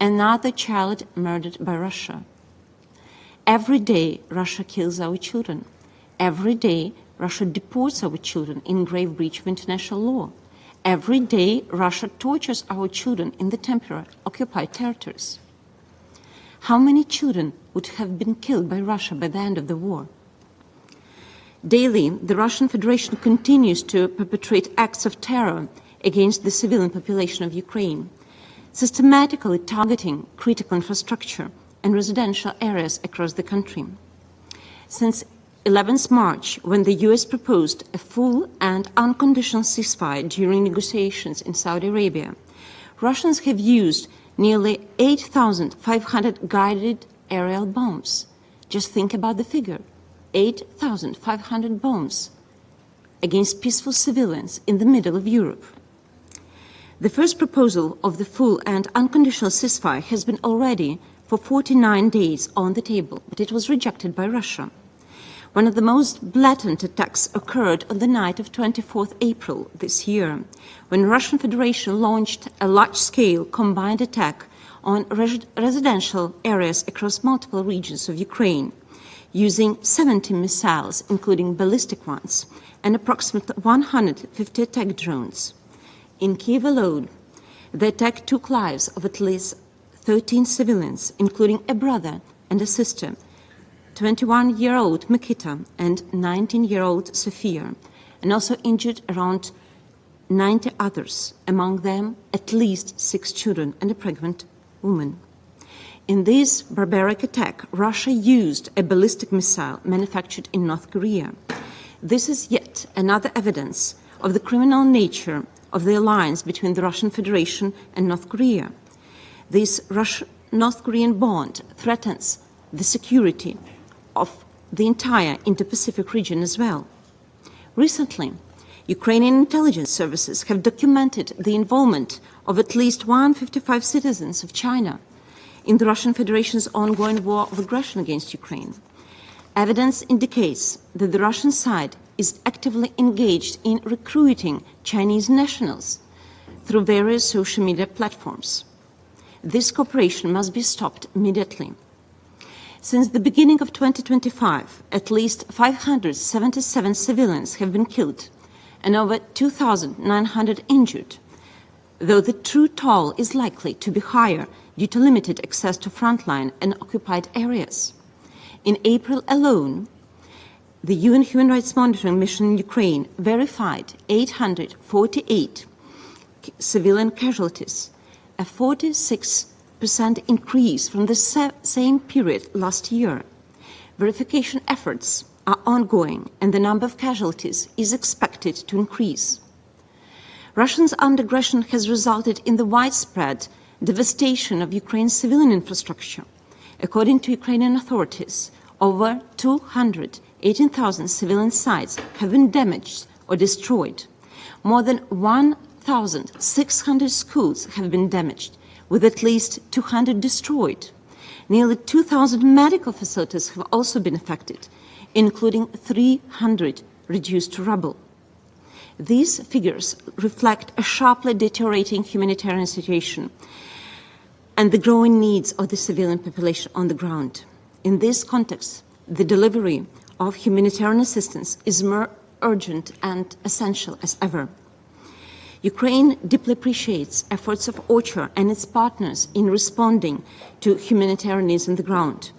another child murdered by Russia. Every day, Russia kills our children. Every day, Russia deports our children in grave breach of international law. Every day, Russia tortures our children in the temporary occupied territories. How many children would have been killed by Russia by the end of the war? Daily, the Russian Federation continues to perpetrate acts of terror against the civilian population of Ukraine, systematically targeting critical infrastructure and residential areas across the country. Since 11th March, when the US proposed a full and unconditional ceasefire during negotiations in Saudi Arabia, Russians have used nearly 8,500 guided aerial bombs. Just think about the figure, 8,500 bombs against peaceful civilians in the middle of Europe. The first proposal of the full and unconditional ceasefire has been already for 49 days on the table, but it was rejected by Russia. One of the most blatant attacks occurred on the night of 24th April this year, when Russian Federation launched a large-scale combined attack on residential areas across multiple regions of Ukraine, using 70 missiles, including ballistic ones, and approximately 150 attack drones. In Kiev alone, the attack took lives of at least 13 civilians, including a brother and a sister, 21-year-old Mikita and 19-year-old Sofia, and also injured around 90 others, among them at least 6 children and a pregnant woman. In this barbaric attack, Russia used a ballistic missile manufactured in North Korea. This is yet another evidence of the criminal nature of the alliance between the Russian Federation and North Korea. This Russian-North Korean bond threatens the security of the entire Indo-Pacific region as well. Recently, Ukrainian intelligence services have documented the involvement of at least 155 citizens of China in the Russian Federation's ongoing war of aggression against Ukraine. Evidence indicates that the Russian side is actively engaged in recruiting Chinese nationals through various social media platforms. This cooperation must be stopped immediately. Since the beginning of 2025, at least 577 civilians have been killed and over 2,900 injured, though the true toll is likely to be higher due to limited access to frontline and occupied areas. In April alone, the UN Human Rights Monitoring Mission in Ukraine verified 848 civilian casualties, a 46% increase from the same period last year. Verification efforts are ongoing, and the number of casualties is expected to increase. Russia's armed aggression has resulted in the widespread devastation of Ukraine's civilian infrastructure. According to Ukrainian authorities, over 218,000 civilian sites have been damaged or destroyed. More than 1,600 schools have been damaged, with at least 200 destroyed. Nearly 2,000 medical facilities have also been affected, including 300 reduced to rubble. These figures reflect a sharply deteriorating humanitarian situation and the growing needs of the civilian population on the ground. In this context, the delivery of humanitarian assistance is more urgent and essential as ever. Ukraine deeply appreciates efforts of OCHA and its partners in responding to humanitarian needs on the ground.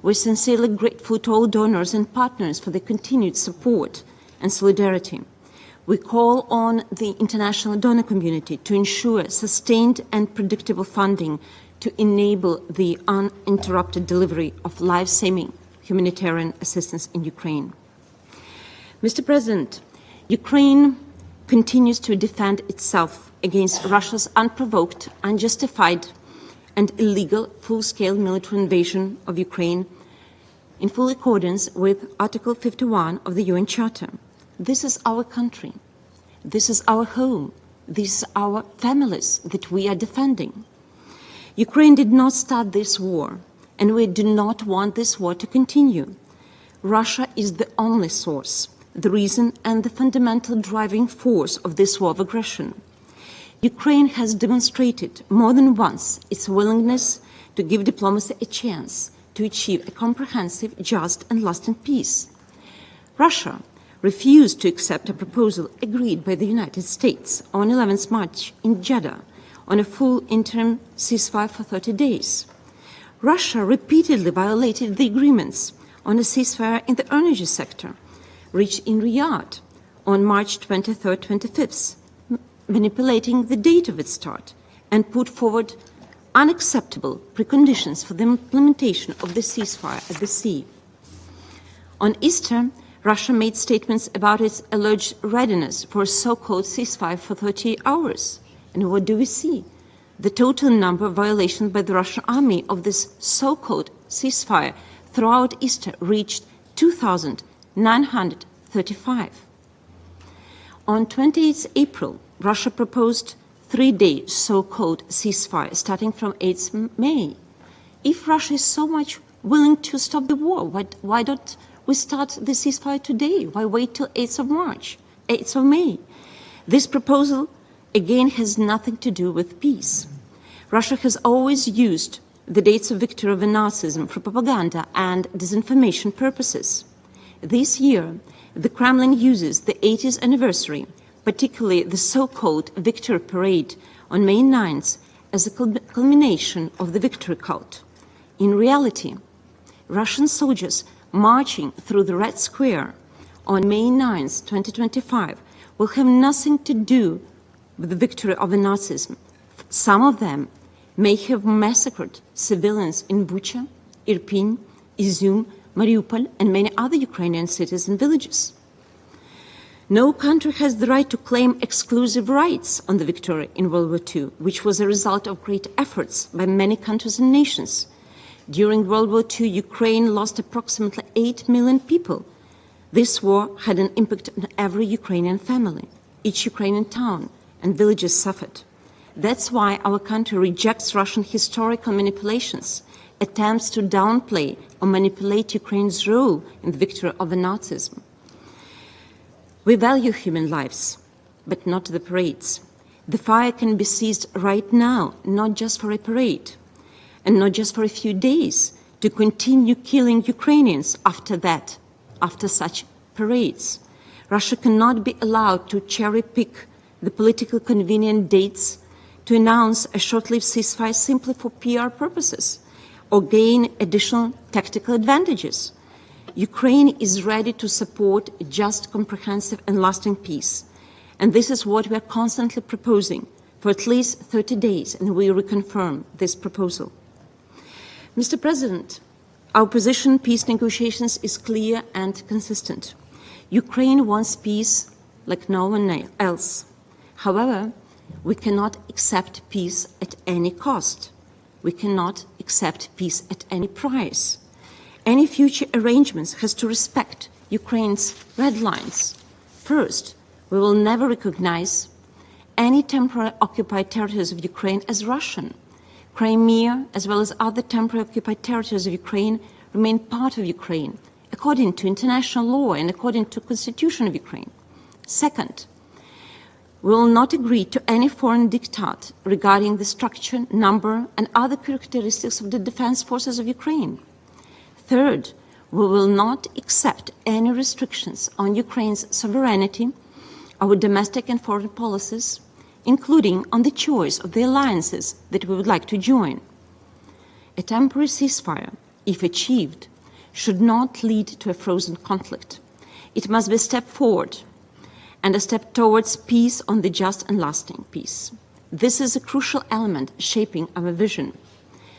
We're sincerely grateful to all donors and partners for their continued support and solidarity. We call on the international donor community to ensure sustained and predictable funding to enable the uninterrupted delivery of life-saving humanitarian assistance in Ukraine. Mr. President, Ukraine continues to defend itself against Russia's unprovoked, unjustified, and illegal full-scale military invasion of Ukraine in full accordance with Article 51 of the UN Charter. This is our country. This is our home. These are our families that we are defending. Ukraine did not start this war, and we do not want this war to continue. Russia is the only source, the reason and the fundamental driving force of this war of aggression. Ukraine has demonstrated more than once its willingness to give diplomacy a chance to achieve a comprehensive, just and lasting peace. Russia, refused to accept a proposal agreed by the United States on 11th March in Jeddah on a full interim ceasefire for 30 days. Russia repeatedly violated the agreements on a ceasefire in the energy sector reached in Riyadh on March 23rd, 25th, manipulating the date of its start, and put forward unacceptable preconditions for the implementation of the ceasefire at the sea. On Easter, Russia made statements about its alleged readiness for a so-called ceasefire for 30 hours. And what do we see? The total number of violations by the Russian army of this so-called ceasefire throughout Easter reached 2,935. On 28 April, Russia proposed 3-day so-called ceasefire starting from 8 May. If Russia is so much willing to stop the war, why don't we start the ceasefire today? Why wait till 8th of May? This proposal, again, has nothing to do with peace. Russia has always used the dates of victory over Nazism for propaganda and disinformation purposes. This year, the Kremlin uses the 80th anniversary, particularly the so-called Victory Parade on May 9th, as a culmination of the victory cult. In reality, Russian soldiers marching through the Red Square on May 9th, 2025, will have nothing to do with the victory over Nazism. Some of them may have massacred civilians in Bucha, Irpin, Izum, Mariupol, and many other Ukrainian cities and villages. No country has the right to claim exclusive rights on the victory in World War II, which was a result of great efforts by many countries and nations. During World War II, Ukraine lost approximately 8 million people. This war had an impact on every Ukrainian family. Each Ukrainian town and villages suffered. That's why our country rejects Russian historical manipulations, attempts to downplay or manipulate Ukraine's role in the victory over Nazism. We value human lives, but not the parades. The fire can be seized right now, not just for a parade, and not just for a few days, to continue killing Ukrainians after that, after such parades. Russia cannot be allowed to cherry-pick the politically convenient dates to announce a short-lived ceasefire simply for PR purposes or gain additional tactical advantages. Ukraine is ready to support a just, comprehensive, and lasting peace. And this is what we are constantly proposing for at least 30 days, and we reconfirm this proposal. Mr. President, our position in peace negotiations is clear and consistent. Ukraine wants peace like no one else. However, we cannot accept peace at any cost. We cannot accept peace at any price. Any future arrangements has to respect Ukraine's red lines. First, we will never recognize any temporarily occupied territories of Ukraine as Russian. Crimea, as well as other temporarily occupied territories of Ukraine, remain part of Ukraine, according to international law and according to the Constitution of Ukraine. Second, we will not agree to any foreign diktat regarding the structure, number, and other characteristics of the defense forces of Ukraine. Third, we will not accept any restrictions on Ukraine's sovereignty, our domestic and foreign policies, including on the choice of the alliances that we would like to join. A temporary ceasefire, if achieved, should not lead to a frozen conflict. It must be a step forward and a step towards peace on the just and lasting peace. This is a crucial element shaping our vision.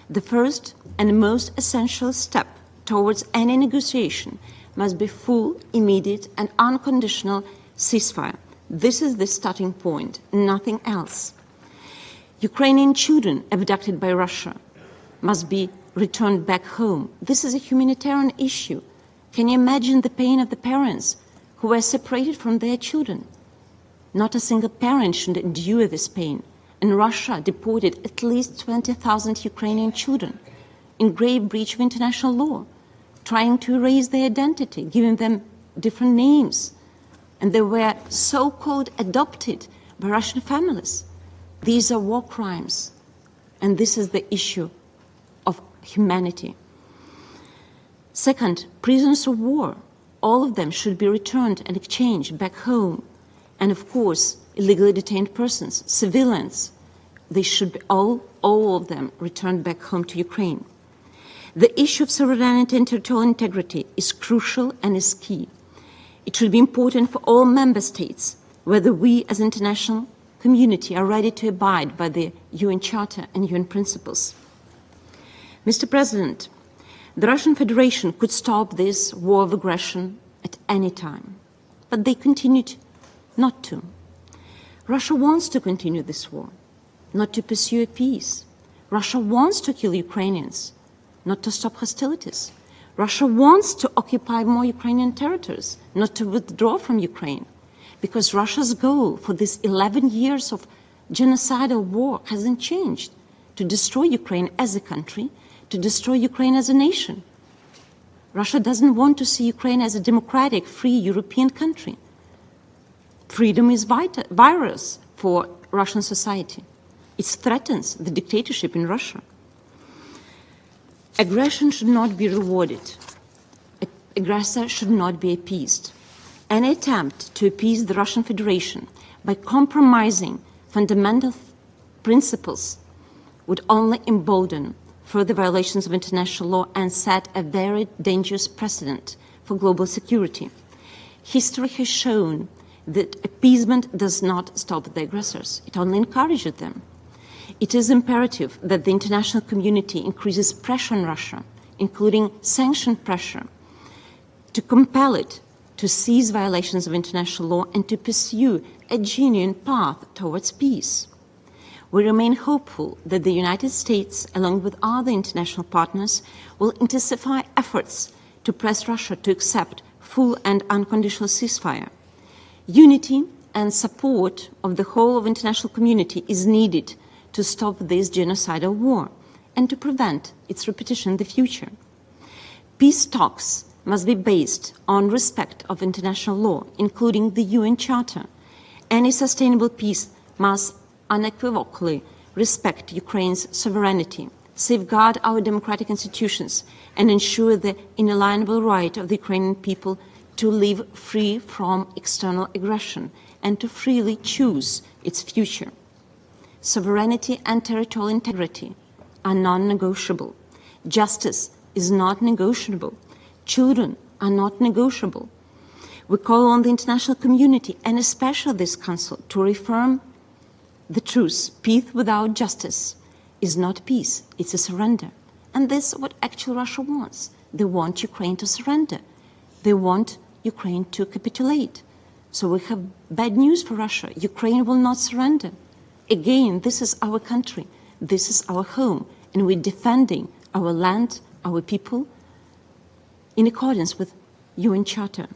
The first and most essential step towards any negotiation must be full, immediate, and unconditional ceasefire. This is the starting point, nothing else. Ukrainian children abducted by Russia must be returned back home. This is a humanitarian issue. Can you imagine the pain of the parents who were separated from their children? Not a single parent should endure this pain. And Russia deported at least 20,000 Ukrainian children in grave breach of international law, trying to erase their identity, giving them different names. And they were so-called adopted by Russian families. These are war crimes. And this is the issue of humanity. Second, prisoners of war all of them should be returned and exchanged back home. And of course, illegally detained persons, civilians, they should be all of them returned back home to Ukraine. The issue of sovereignty and territorial integrity is crucial and is key. It should be important for all member states, whether we as an international community are ready to abide by the UN Charter and UN principles. Mr. President, the Russian Federation could stop this war of aggression at any time, but they continued not to. Russia wants to continue this war, not to pursue a peace. Russia wants to kill Ukrainians, not to stop hostilities. Russia wants to occupy more Ukrainian territories, not to withdraw from Ukraine, because Russia's goal for these 11 years of genocidal war hasn't changed: to destroy Ukraine as a country, to destroy Ukraine as a nation. Russia doesn't want to see Ukraine as a democratic, free European country. Freedom is virus for Russian society. It threatens the dictatorship in Russia. Aggression should not be rewarded. Aggressor should not be appeased. Any attempt to appease the Russian Federation by compromising fundamental principles would only embolden further violations of international law and set a very dangerous precedent for global security. History has shown that appeasement does not stop the aggressors. It only encourages them. It is imperative that the international community increases pressure on Russia, including sanction pressure, to compel it to cease violations of international law and to pursue a genuine path towards peace. We remain hopeful that the United States, along with other international partners, will intensify efforts to press Russia to accept full and unconditional ceasefire. Unity and support of the whole of the international community is needed to stop this genocidal war and to prevent its repetition in the future. Peace talks must be based on respect of international law, including the UN Charter. Any sustainable peace must unequivocally respect Ukraine's sovereignty, safeguard our democratic institutions, and ensure the inalienable right of the Ukrainian people to live free from external aggression and to freely choose its future. Sovereignty and territorial integrity are non-negotiable. Justice is not negotiable. Children are not negotiable. We call on the international community, and especially this Council, to reaffirm the truth: peace without justice is not peace, it's a surrender. And this is what actually Russia wants. They want Ukraine to surrender. They want Ukraine to capitulate. So we have bad news for Russia. Ukraine will not surrender. Again, this is our country. This is our home. And we're defending our land, our people, in accordance with UN Charter.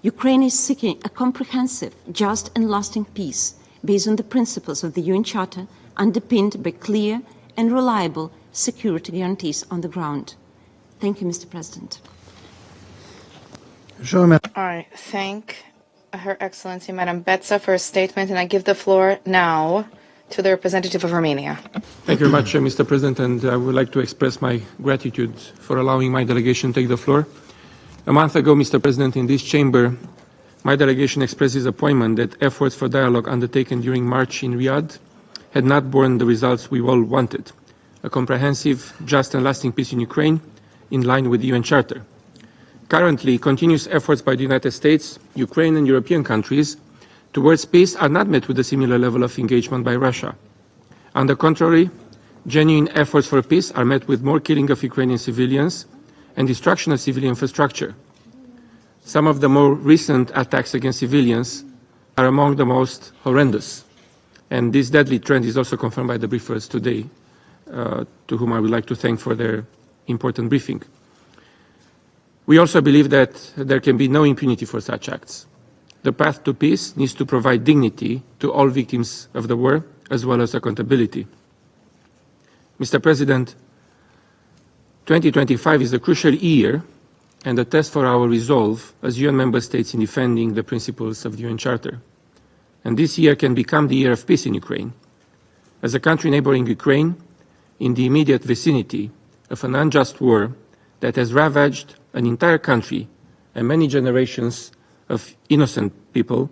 Ukraine is seeking a comprehensive, just and lasting peace based on the principles of the UN Charter, underpinned by clear and reliable security guarantees on the ground. Thank you, Mr. President. I thank Her Excellency Madam Betsa for her statement, and I give the floor now to the representative of Romania. Thank you very much, Mr. President, and I would like to express my gratitude for allowing my delegation to take the floor. A month ago, Mr. President, in this chamber, my delegation expressed disappointment that efforts for dialogue undertaken during March in Riyadh had not borne the results we all wanted: a comprehensive, just and lasting peace in Ukraine in line with the UN Charter. Currently, continuous efforts by the United States, Ukraine and European countries towards peace are not met with a similar level of engagement by Russia. On the contrary, genuine efforts for peace are met with more killing of Ukrainian civilians and destruction of civilian infrastructure. Some of the more recent attacks against civilians are among the most horrendous. And this deadly trend is also confirmed by the briefers today, to whom I would like to thank for their important briefing. We also believe that there can be no impunity for such acts. The path to peace needs to provide dignity to all victims of the war, as well as accountability. Mr. President, 2025 is a crucial year and a test for our resolve as UN member states in defending the principles of the UN Charter. And this year can become the year of peace in Ukraine. As a country neighboring Ukraine, in the immediate vicinity of an unjust war that has ravaged an entire country and many generations of innocent people,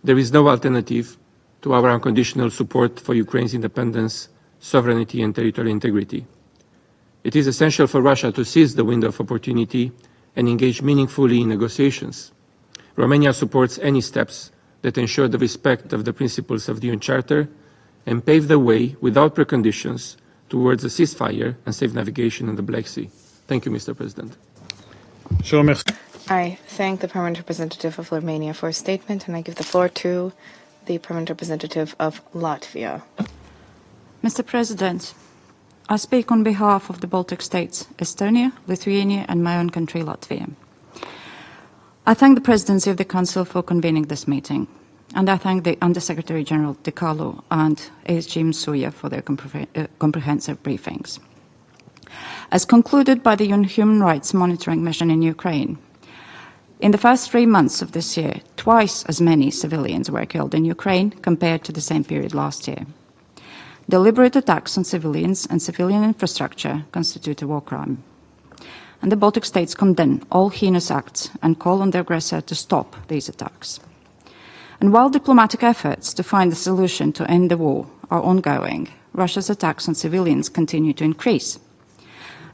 there is no alternative to our unconditional support for Ukraine's independence, sovereignty, and territorial integrity. It is essential for Russia to seize the window of opportunity and engage meaningfully in negotiations. Romania supports any steps that ensure the respect of the principles of the UN Charter and pave the way without preconditions towards a ceasefire and safe navigation in the Black Sea. Thank you, Mr. President. I thank the Permanent Representative of Romania for his statement, and I give the floor to the Permanent Representative of Latvia. Mr. President, I speak on behalf of the Baltic states, Estonia, Lithuania, and my own country, Latvia. I thank the Presidency of the Council for convening this meeting, and I thank the Undersecretary General De Carlo and ASG Msuya for their comprehensive briefings. As concluded by the UN Human Rights Monitoring Mission in Ukraine, in the first 3 months of this year, twice as many civilians were killed in Ukraine compared to the same period last year. Deliberate attacks on civilians and civilian infrastructure constitute a war crime. And the Baltic states condemn all heinous acts and call on the aggressor to stop these attacks. And while diplomatic efforts to find a solution to end the war are ongoing, Russia's attacks on civilians continue to increase.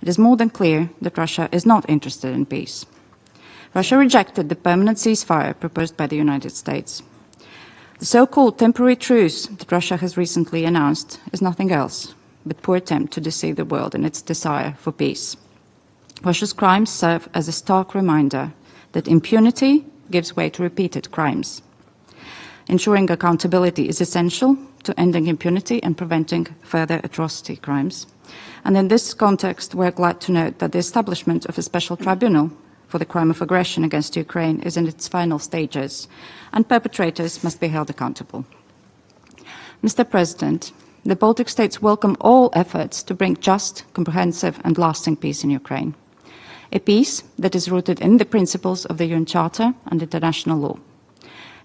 It is more than clear that Russia is not interested in peace. Russia rejected the permanent ceasefire proposed by the United States. The so-called temporary truce that Russia has recently announced is nothing else but a poor attempt to deceive the world in its desire for peace. Russia's crimes serve as a stark reminder that impunity gives way to repeated crimes. Ensuring accountability is essential to ending impunity and preventing further atrocity crimes. And in this context, we're glad to note that the establishment of a special tribunal for the crime of aggression against Ukraine is in its final stages, and perpetrators must be held accountable. Mr. President, the Baltic states welcome all efforts to bring just, comprehensive, and lasting peace in Ukraine. A peace that is rooted in the principles of the UN Charter and international law.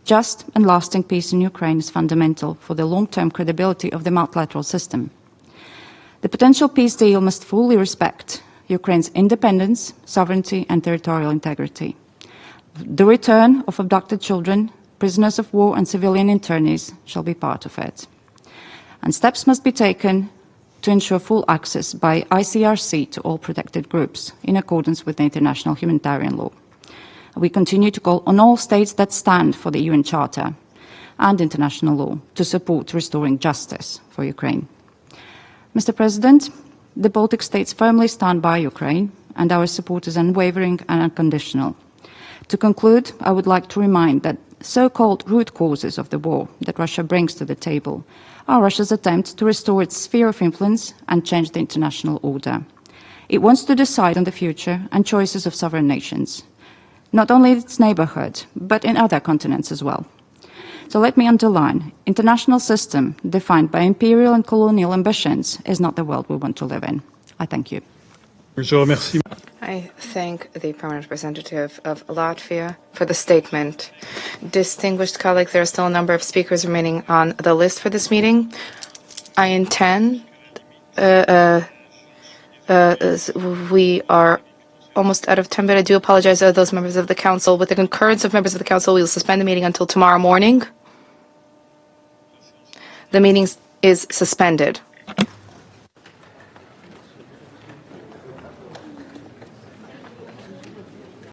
Just and lasting peace in Ukraine is fundamental for the long-term credibility of the multilateral system. The potential peace deal must fully respect Ukraine's independence, sovereignty, and territorial integrity. The return of abducted children, prisoners of war, and civilian internees shall be part of it. And steps must be taken to ensure full access by ICRC to all protected groups in accordance with the international humanitarian law. We continue to call on all states that stand for the UN Charter and international law to support restoring justice for Ukraine. Mr. President, the Baltic states firmly stand by Ukraine, and our support is unwavering and unconditional. To conclude, I would like to remind that so-called root causes of the war that Russia brings to the table are Russia's attempt to restore its sphere of influence and change the international order. It wants to decide on the future and choices of sovereign nations, not only in its neighborhood, but in other continents as well. So let me underline, international system defined by imperial and colonial ambitions is not the world we want to live in. I thank you. I thank the Permanent Representative of Latvia for the statement. Distinguished colleagues, there are still a number of speakers remaining on the list for this meeting. I intend, we are almost out of time, but I do apologize to those members of the Council. With the concurrence of members of the Council, we will suspend the meeting until tomorrow morning. The meeting is suspended.